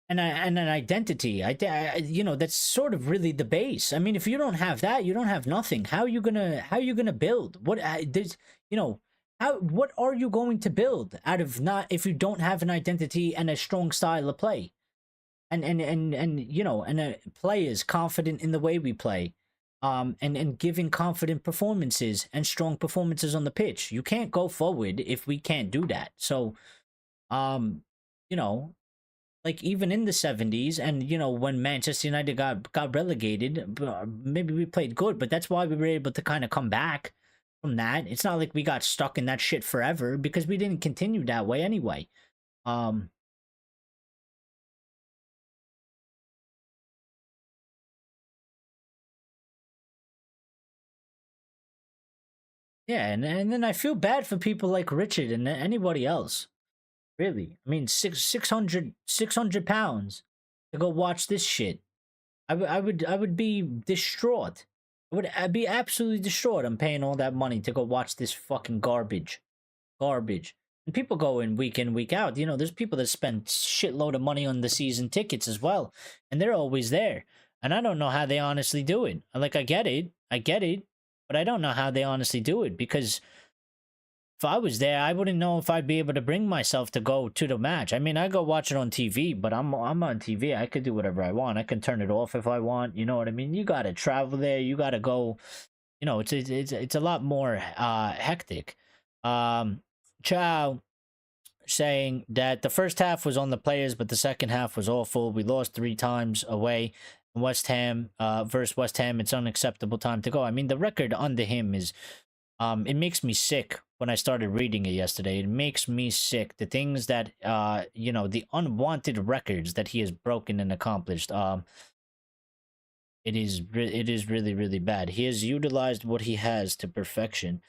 and an identity. That's sort of really the base. I mean, if you don't have that, you don't have nothing. How are you gonna build? What what are you going to build out of if you don't have an identity and a strong style of play? And a players confident in the way we play. And giving confident performances and strong performances on the pitch. You can't go forward if we can't do that. So, like even in the 70s and, when Manchester United got relegated, maybe we played good, but that's why we were able to kind of come back from that. It's not like we got stuck in that shit forever because we didn't continue that way anyway. Yeah, and then I feel bad for people like Richard and anybody else. Really. I mean, 600 pounds to go watch this shit. I would be distraught. I'd be absolutely distraught. I'm paying all that money to go watch this fucking garbage. Garbage. And people go in, week out. You know, there's people that spend shitload of money on the season tickets as well, and they're always there. And I don't know how they honestly do it. Like, I get it, but I don't know how they honestly do it, because if I was there, I wouldn't know if I'd be able to bring myself to go to the match. I mean, I go watch it on TV, but I'm on TV. I could do whatever I want. I can turn it off if I want. You know what I mean? You got to travel there. You got to go. You know, it's a lot more hectic. Joao saying that the first half was on the players, but the second half was awful. We lost 3 times away. West Ham versus West Ham, it's unacceptable time to go. I mean, the record under him is it makes me sick when I started reading it yesterday. It makes me sick. The things that you know, the unwanted records that he has broken and accomplished. It is really, really bad. He has utilized what he has to perfection.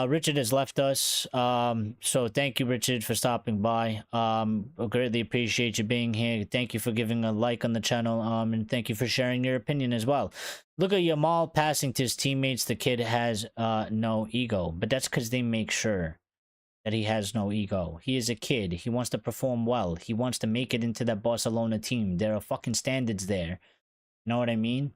Richard has left us. So thank you, Richard, for stopping by. I greatly appreciate you being here. Thank you for giving a like on the channel. And thank you for sharing your opinion as well. Look at Yamal passing to his teammates. The kid has no ego, but that's because they make sure that he has no ego. He is a kid. He wants to perform well. He wants to make it into that Barcelona team. There are fucking standards there. You know what I mean?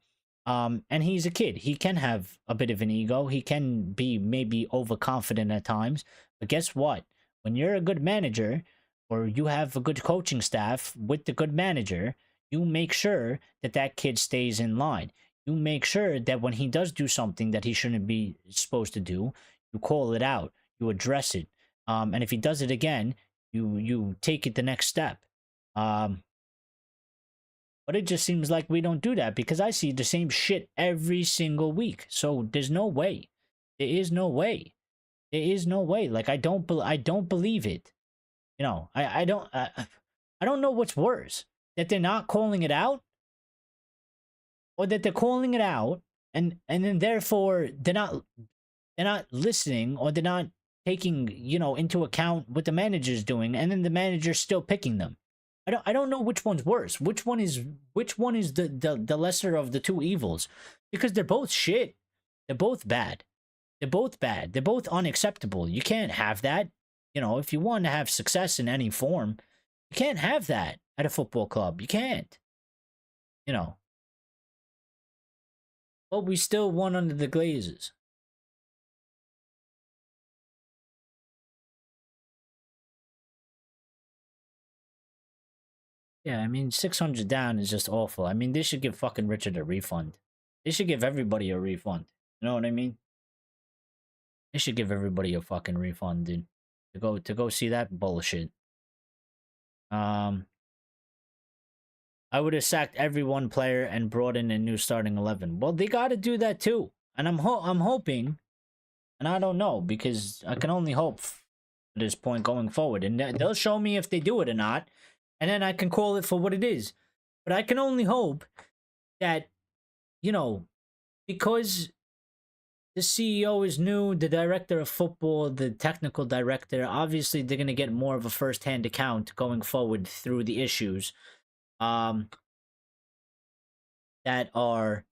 And he's a kid. He can have a bit of an ego. He can be maybe overconfident at times. But guess what? When you're a good manager, or you have a good coaching staff with the good manager, you make sure that that kid stays in line. You make sure that when he does do something that he shouldn't be supposed to do, you call it out. You address it. And if he does it again, you take it the next step. But it just seems like we don't do that, because I see the same shit every single week. So there's no way. There is no way. There is no way. Like, I don't believe it. You know, I don't know what's worse. That they're not calling it out, or that they're calling it out and then therefore they're not listening, or they're not taking, you know, into account what the manager's doing, and then the manager's still picking them. I don't know which one's worse. Which one is the lesser of the two evils? Because they're both shit. They're both bad. They're both bad. They're both unacceptable. You can't have that. You know, if you want to have success in any form, you can't have that at a football club. You can't. You know. But we still won under the Glazers. Yeah, I mean, 600 down is just awful. I mean, they should give fucking Richard a refund. They should give everybody a refund. You know what I mean? They should give everybody a fucking refund, dude. To go see that bullshit. I would have sacked every one player and brought in a new starting 11. Well, they got to do that too. And I'm hoping, and I don't know, because I can only hope at this point going forward. And they'll show me if they do it or not. And then I can call it for what it is. But I can only hope that, you know, because the CEO is new, the director of football, the technical director, obviously they're going to get more of a first-hand account going forward through the issues that are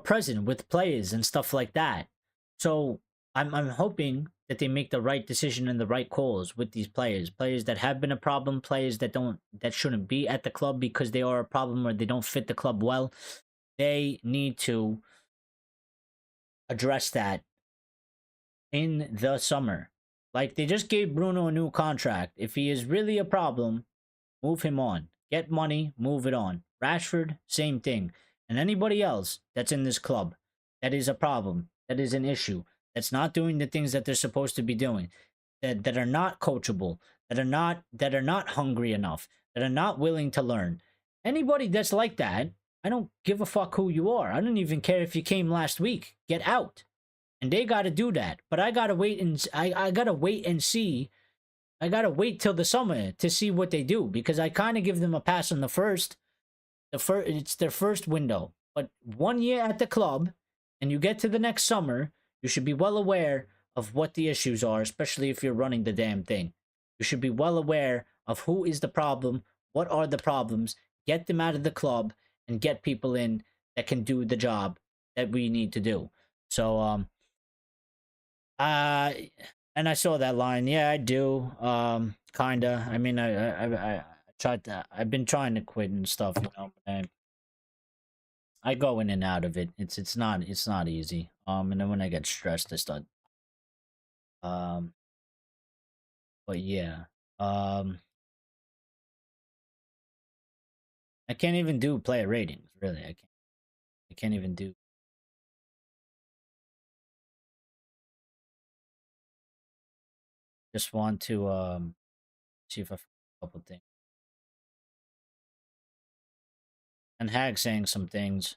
present with players and stuff like that. So I'm hoping that they make the right decision and the right calls with these players that have been a problem, players that shouldn't be at the club because they are a problem or they don't fit the club well. They need to address that in the summer. Like, they just gave Bruno a new contract. If he is really a problem, move him on. Get money, move it on. Rashford, same thing. And anybody else that's in this club that is a problem, that is an issue, that's not doing the things that they're supposed to be doing, that are not coachable, that are not hungry enough, that are not willing to learn. Anybody that's like that, I don't give a fuck who you are. I don't even care if you came last week. Get out. And they got to do that. But I got to wait and I got to wait and see. I got to wait till the summer to see what they do, because I kind of give them a pass on the first. It's their first window. But 1 year at the club and you get to the next summer, you should be well aware of what the issues are, especially if you're running the damn thing. You should be well aware of who is the problem, what are the problems, get them out of the club, and get people in that can do the job that we need to do. So uh and I saw that line. Yeah, I do. Kinda. I mean, I tried to. I've been trying to quit and stuff, you know. But I go in and out of it. It's not easy. And then when I get stressed, I start. Um, but yeah. Um, I can't even do player ratings. Really, I can't. I can't even do. Just want to see if I forgot a couple things. And Hag saying some things.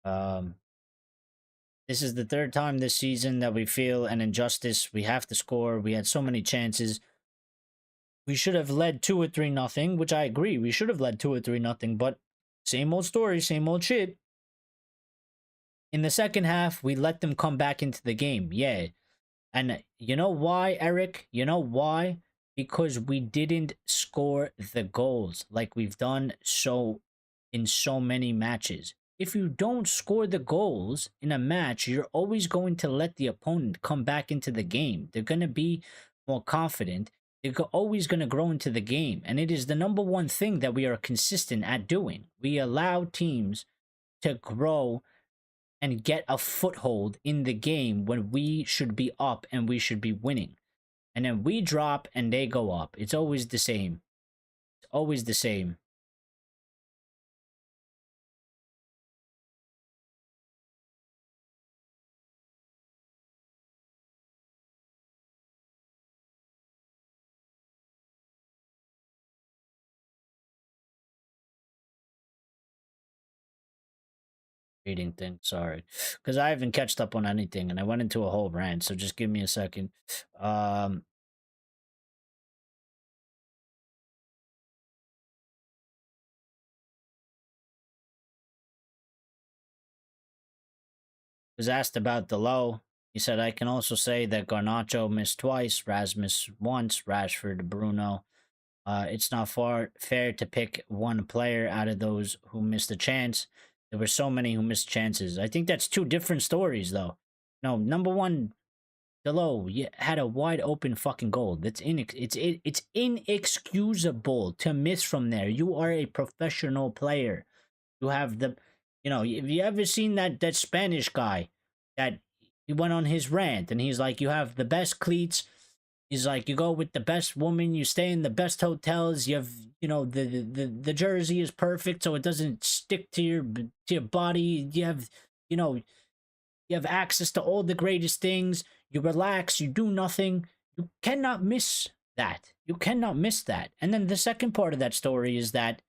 Um, this is the third time this season that we feel an injustice. We have to score. We had so many chances. We should have led 2 or 3-0, which I agree. We should have led 2 or 3-0, but same old story, same old shit. In the second half, we let them come back into the game. Yeah. And you know why, Erik? You know why? Because we didn't score the goals like we've done in so many matches. If you don't score the goals in a match, you're always going to let the opponent come back into the game. They're going to be more confident. They're always going to grow into the game. And it is the number one thing that we are consistent at doing. We allow teams to grow and get a foothold in the game when we should be up and we should be winning. And then we drop and they go up. It's always the same. It's always the same. Reading thing, sorry. Because I haven't catched up on anything and I went into a whole rant, so just give me a second. Was asked about the low. He said, I can also say that Garnacho missed twice, Rasmus once, Rashford, Bruno. It's not fair to pick one player out of those who missed a chance. There were so many who missed chances. I think that's two different stories, though. No, number one, Delo had a wide open fucking goal. It's inexcusable to miss from there. You are a professional player. You have the, have you ever seen that Spanish guy that he went on his rant and he's like, you have the best cleats. He's like, you go with the best woman, you stay in the best hotels. You have, the jersey is perfect, so it doesn't stick to your body. You have, you have access to all the greatest things. You relax. You do nothing. You cannot miss that. You cannot miss that. And then the second part of that story is that,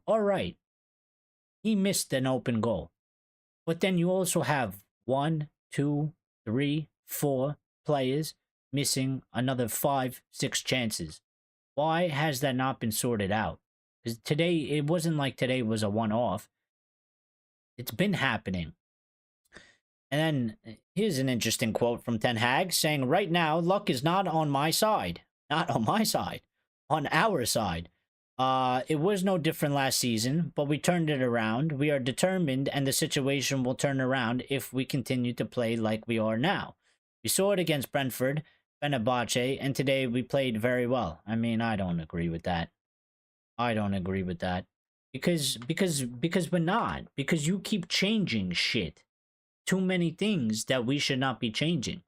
all right, he missed an open goal. But then you also have 1, 2, 3, 4 players missing another 5, 6 chances. Why has that not been sorted out? Because today, it wasn't like today was a one-off. It's been happening. And then here's an interesting quote from Ten Hag saying, right now, luck is not on my side. Not on my side. On our side. It was no different last season, but we turned it around. We are determined, and the situation will turn around if we continue to play like we are now. We saw it against Brentford, Fenerbahce, and today we played very well. I mean, I don't agree with that. I don't agree with that. Because we're not. Because you keep changing shit. Too many things that we should not be changing.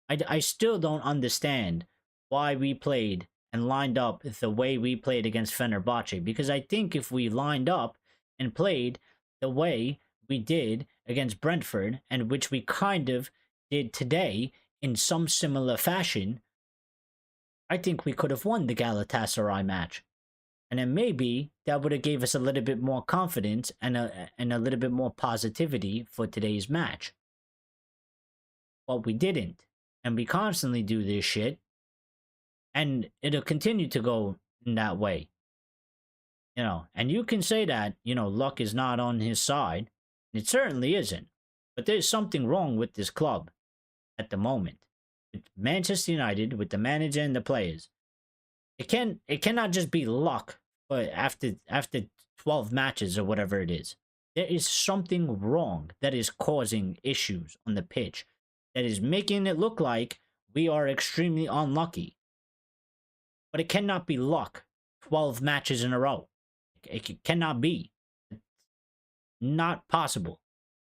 I still don't understand why we played and lined up the way we played against Fenerbahce. Because I think if we lined up and played the way we did against Brentford, and which we kind of did today in some similar fashion, I think we could have won the Galatasaray match. And then maybe that would have gave us a little bit more confidence and a little bit more positivity for today's match. But we didn't. And we constantly do this shit. And it'll continue to go in that way. And you can say that, luck is not on his side. It certainly isn't. But there's something wrong with this club at the moment. With Manchester United, with the manager and the players. It cannot just be luck but after 12 matches or whatever it is. There is something wrong that is causing issues on the pitch, that is making it look like we are extremely unlucky. But it cannot be luck 12 matches in a row. It cannot be. It's not possible.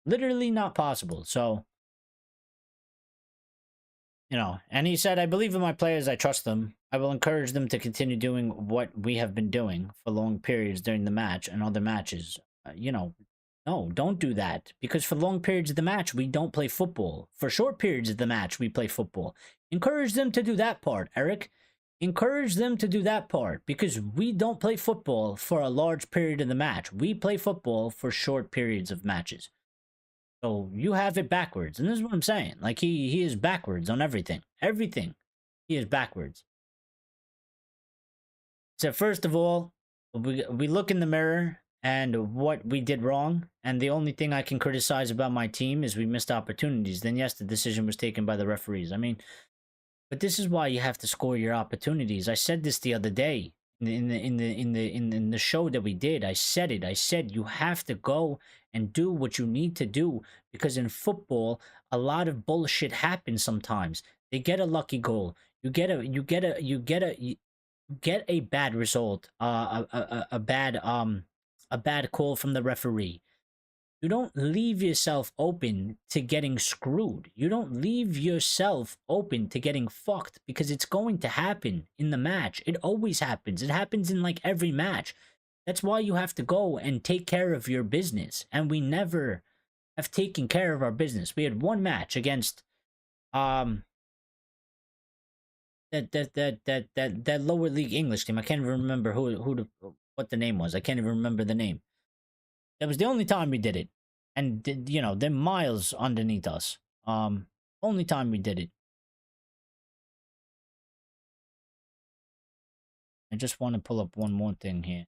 Literally not possible. So, you know, and he said, I believe in my players, I trust them. I will encourage them to continue doing what we have been doing for long periods during the match and other matches. You know, no, don't do that. Because for long periods of the match, we don't play football. For short periods of the match, we play football. Encourage them to do that part, Erik. Encourage them to do that part. Because we don't play football for a large period of the match. We play football for short periods of matches. So you have it backwards. And this is what I'm saying. Like, he is backwards on everything. Everything. He is backwards. So first of all, we look in the mirror and what we did wrong, and the only thing I can criticize about my team is we missed opportunities. Then yes, the decision was taken by the referees. I mean, but this is why you have to score your opportunities. I said this the other day in the show that we did. I said it. I said you have to go and do what you need to do, because in football a lot of bullshit happens sometimes. They get a lucky goal. You get a bad result, a bad call from the referee. You don't leave yourself open to getting screwed. You don't leave yourself open to getting fucked, because it's going to happen in the match. It always happens. It happens in like every match. That's why you have to go and take care of your business. And we never have taken care of our business. We had one match against that lower league English team. I can't even remember what the name was. I can't even remember the name. That was the only time we did it. And, you know, they're miles underneath us. Only time we did it. I just want to pull up one more thing here.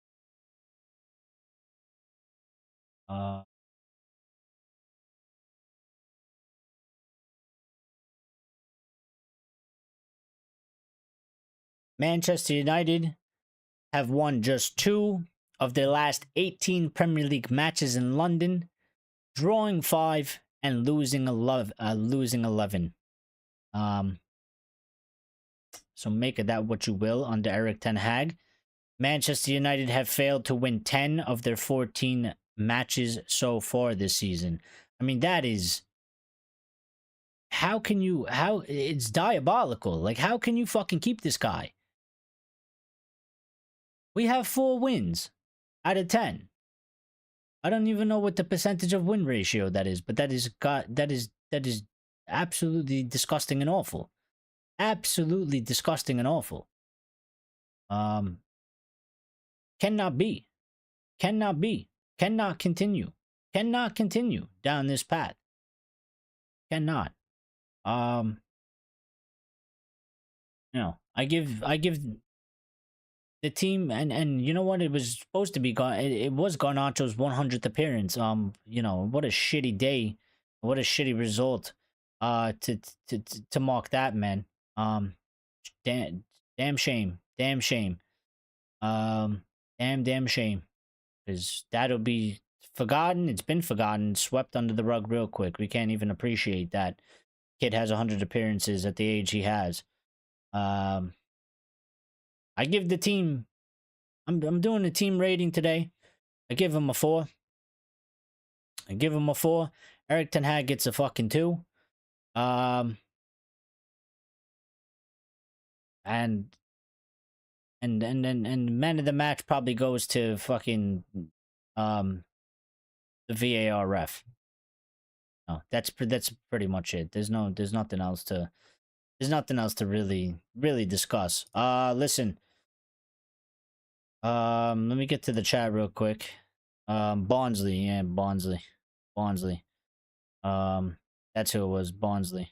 Manchester United have won just 2 of their last 18 Premier League matches in London, drawing 5 and losing 11. So make of that what you will under Erik ten Hag. Manchester United have failed to win 10 of their 14 matches so far this season. I mean, that is... it's diabolical. Like, how can you fucking keep this guy? We have 4 wins out of 10. I don't even know what the percentage of win ratio that is, but that is absolutely disgusting and awful. Absolutely disgusting and awful. Cannot be. Cannot be. Cannot continue. Cannot continue down this path. Cannot. You know, I give the team, and you know what, it was supposed to be it was Garnacho's 100th appearance. You know, what a shitty day, what a shitty result to mark that, man. Damn shame. Damn shame. Damn shame. Because that'll be forgotten. It's been forgotten, swept under the rug real quick. We can't even appreciate that kid has 100 appearances at the age he has. I give the team... I'm doing a team rating today. I give him a 4. I give him a 4. Erik ten Hag gets a fucking 2. And man of the match probably goes to fucking the VAR ref. No, that's pretty much it. There's nothing else to really discuss. Listen. Let me get to the chat real quick. Barnsley, yeah, Barnsley. That's who it was, Barnsley.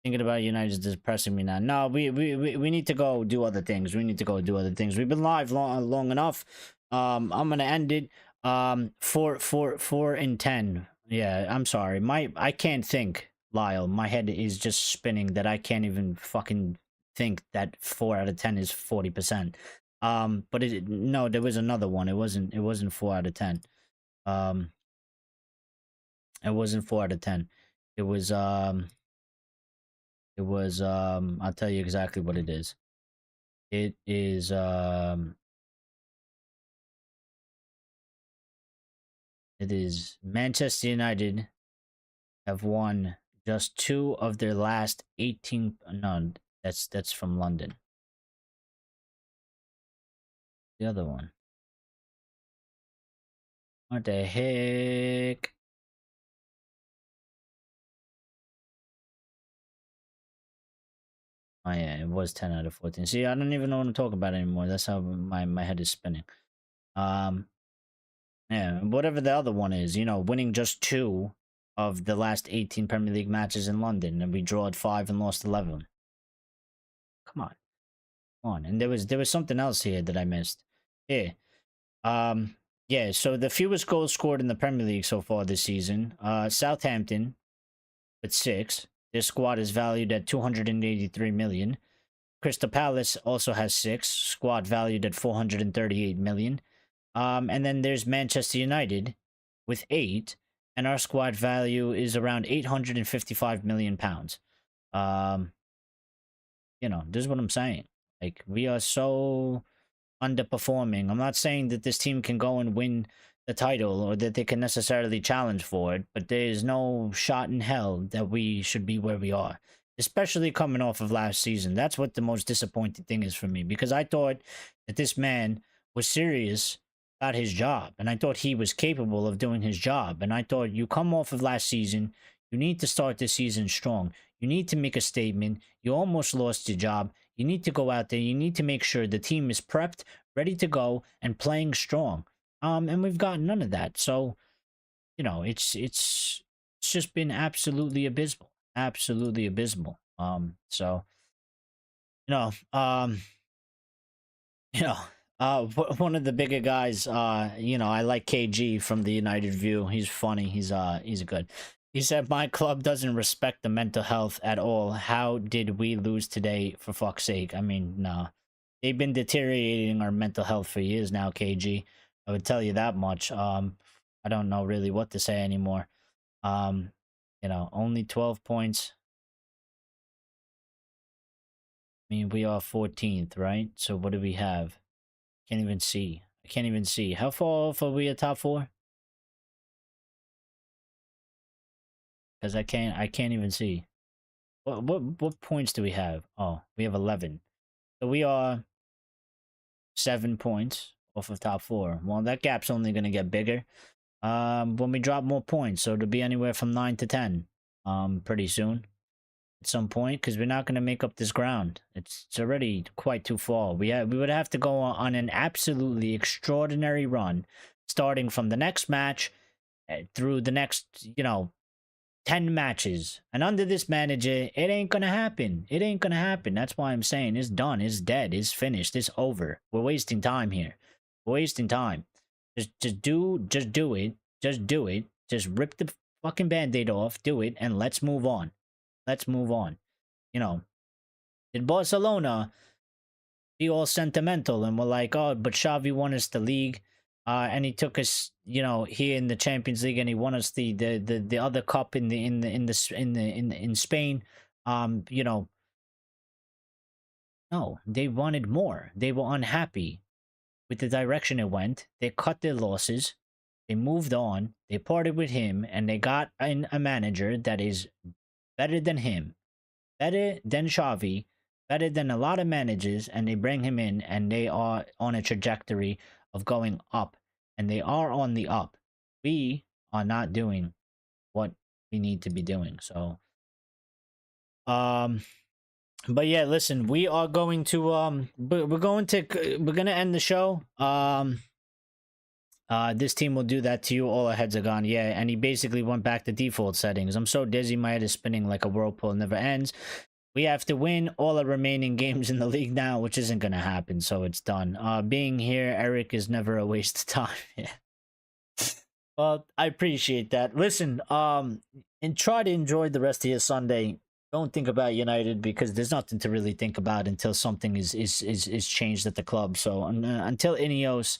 Thinking about United is depressing me now. No, we need to go do other things. We've been live long enough. I'm gonna end it. 4 and 10. Yeah, I'm sorry. I can't think, Lyle. My head is just spinning that I can't even fucking think that 4 out of 10 is 40%. But no, there was another one. It wasn't 4 out of 10. It wasn't 4 out of 10. It was I'll tell you exactly what it is. It is Manchester United have won just 2 of their last 18. No, that's from London. The other one. What the heck? Oh yeah, it was 10 out of 14. See, I don't even know what I'm talking about anymore. That's how my head is spinning. Yeah, whatever the other one is, you know, winning just 2 of the last 18 Premier League matches in London, and we drawed 5 and lost 11. Come on. Come on. And there was something else here that I missed. Here. Yeah, so the fewest goals scored in the Premier League so far this season. Southampton with 6. Their squad is valued at 283 million. Crystal Palace also has 6, squad valued at 438 million. And then there's Manchester United with 8, and our squad value is around 855 million pounds. You know, this is what I'm saying. Like, we are so underperforming. I'm not saying that this team can go and win the title or that they can necessarily challenge for it, but there's no shot in hell that we should be where we are, especially coming off of last season. That's what the most disappointing thing is for me, because I thought that this man was serious about his job, and I thought he was capable of doing his job, and I thought, you come off of last season, you need to start this season strong. You need to make a statement. You almost lost your job. You need to go out there. You need to make sure the team is prepped, ready to go, and playing strong. And we've got none of that. So, you know, it's just been absolutely abysmal. Absolutely abysmal. So, you know, you know, one of the bigger guys, you know, I like KG from the United View. He's funny. He's good. He said, my club doesn't respect the mental health at all. How did we lose today, for fuck's sake? I mean, nah. They've been deteriorating our mental health for years now, KG. I would tell you that much. I don't know really what to say anymore. You know, only 12 points. I mean, we are 14th, right? So what do we have? Can't even see. I can't even see. How far off are we at top 4? Because I can't even see. What points do we have? Oh, we have 11. So we are 7 points off of top 4. Well, that gap's only going to get bigger when we drop more points. So it'll be anywhere from 9 to 10 pretty soon at some point, because we're not going to make up this ground. It's already quite too far. We would have to go on an absolutely extraordinary run, starting from the next match through the next, you know, 10 matches. And under this manager, it ain't gonna happen. It ain't gonna happen. That's why I'm saying it's done. It's dead. It's finished. It's over. We're wasting time here. We're wasting time. Just do it. Just do it. Just rip the fucking band-aid off. Do it. And let's move on. Let's move on. You know, did Barcelona be all sentimental and we're like, oh, but Xavi won us the league? And he took us, you know, here in the Champions League, and he won us the other cup in Spain. You know, no, they wanted more. They were unhappy with the direction it went. They cut their losses. They moved on. They parted with him, and they got a manager that is better than him, better than Xavi, better than a lot of managers, and they bring him in, and they are on a trajectory of going up, and they are on the up. We are not doing what we need to be doing. So but yeah, listen, we are going to we're going to end the show. This team will do that to you. All our heads are gone. Yeah, and he basically went back to default settings. I'm so dizzy, my head is spinning like a whirlpool. It never ends. We have to win all the remaining games in the league now, which isn't going to happen, so it's done. Being here, Erik, is never a waste of time. Yeah. Well, I appreciate that. Listen, and try to enjoy the rest of your Sunday. Don't think about United, because there's nothing to really think about until something is changed at the club. So until INEOS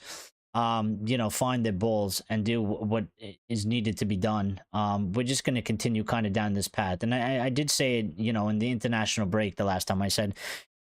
find their balls and do what is needed to be done. We're just going to continue kind of down this path. And I did say it, in the international break the last time. I said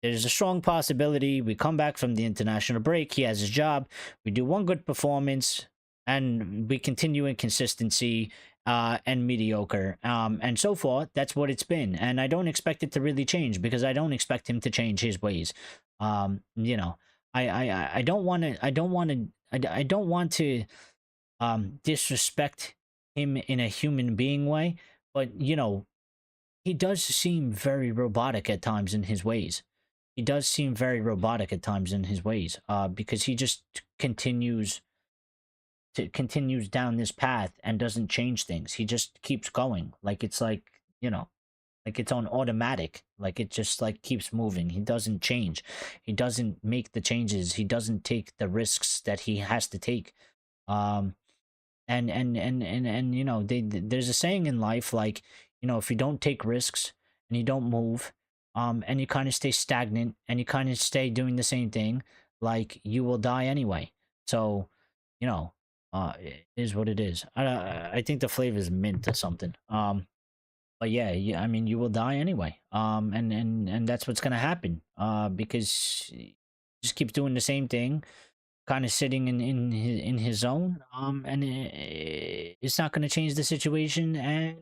there's a strong possibility we come back from the international break. He has his job. We do one good performance and we continue in consistency and mediocre. And so far, that's what it's been. And I don't expect it to really change because I don't expect him to change his ways. I don't want to I don't want to disrespect him in a human being way, but he does seem very robotic at times in his ways. He does seem very robotic at times in his ways, because he just continues down this path and doesn't change things. He just keeps going, like it's like it's on automatic, like it just like keeps moving. He doesn't change, he doesn't make the changes, he doesn't take the risks that he has to take. There's a saying in life, like, if you don't take risks and you don't move, and you kind of stay stagnant and you kind of stay doing the same thing, like, you will die anyway. So it is what it is. I think the flavor is mint or something. But yeah, I mean, you will die anyway. And that's what's gonna happen. Because he just keeps doing the same thing, kind of sitting in his zone. And it's not gonna change the situation, and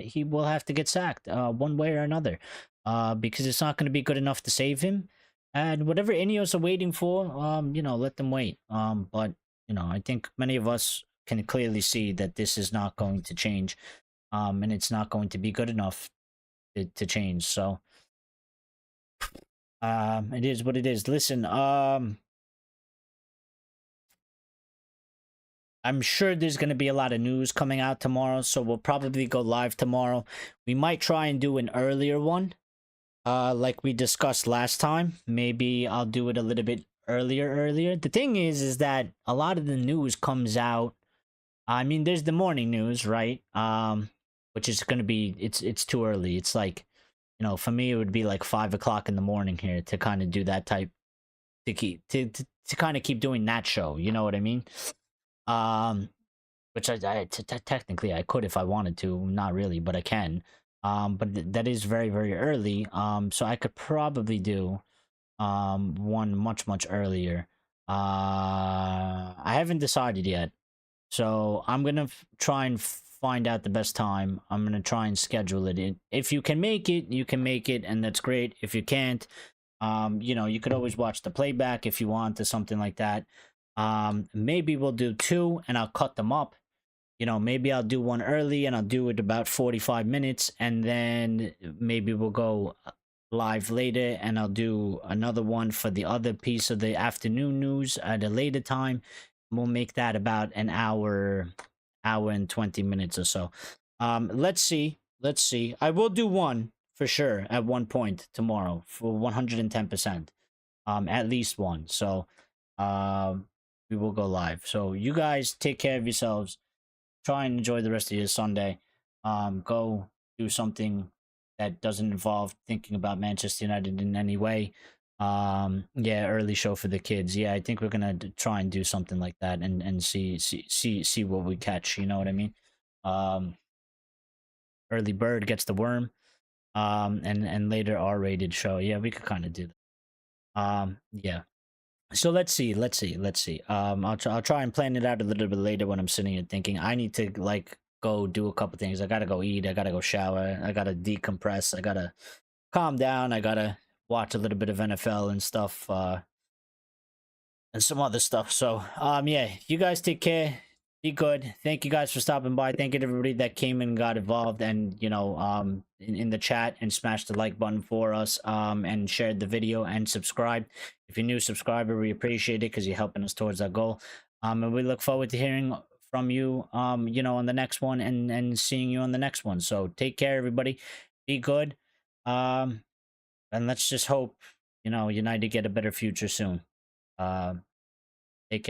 he will have to get sacked, one way or another. Because it's not gonna be good enough to save him. And whatever INEOS are waiting for, let them wait. But I think many of us can clearly see that this is not going to change. And it's not going to be good enough to change. So it is what it is. Listen, I'm sure there's going to be a lot of news coming out tomorrow, so we'll probably go live tomorrow. We might try and do an earlier one, like we discussed last time. Maybe I'll do it a little bit earlier. The thing is that a lot of the news comes out. I mean, there's the morning news, right? Which is going to be, it's too early. It's like, for me, it would be like 5 o'clock in the morning here to kind of do that type, to kind of keep doing that show. You know what I mean? Which technically I could if I wanted to, not really, but I can. But that is very, very early. So I could probably do one much earlier. I haven't decided yet, so I'm gonna try and find out the best time. I'm gonna try and schedule it. If you can make it, you can make it, and that's great. If you can't, you could always watch the playback if you want, or something like that. Maybe we'll do 2 and I'll cut them up. Maybe I'll do one early and I'll do it about 45 minutes, and then maybe we'll go live later and I'll do another one for the other piece of the afternoon news at a later time. We'll make that about an hour and 20 minutes or so. Let's see. I will do one for sure at one point tomorrow for 110%. At least one. So we will go live. So you guys take care of yourselves. Try and enjoy the rest of your Sunday. Go do something that doesn't involve thinking about Manchester United in any way. Yeah, early show for the kids. Yeah, I think we're gonna try and do something like that and see what we catch. You know what I mean? Early bird gets the worm. And later R-rated show. Yeah, we could kind of do that. Yeah. So let's see. I'll try and plan it out a little bit later when I'm sitting here thinking I need to like go do a couple things. I gotta go eat. I gotta go shower. I gotta decompress. I gotta calm down. I gotta watch a little bit of NFL and stuff, and some other stuff. So yeah, you guys take care. Be good. Thank you guys for stopping by. Thank you to everybody that came and got involved, and in the chat, and smashed the like button for us, and shared the video and subscribe. If you're a new subscriber, we appreciate it because you're helping us towards that goal. And we look forward to hearing from you, on the next one, and seeing you on the next one. So take care, everybody. Be good. And let's just hope, United get a better future soon. Take care.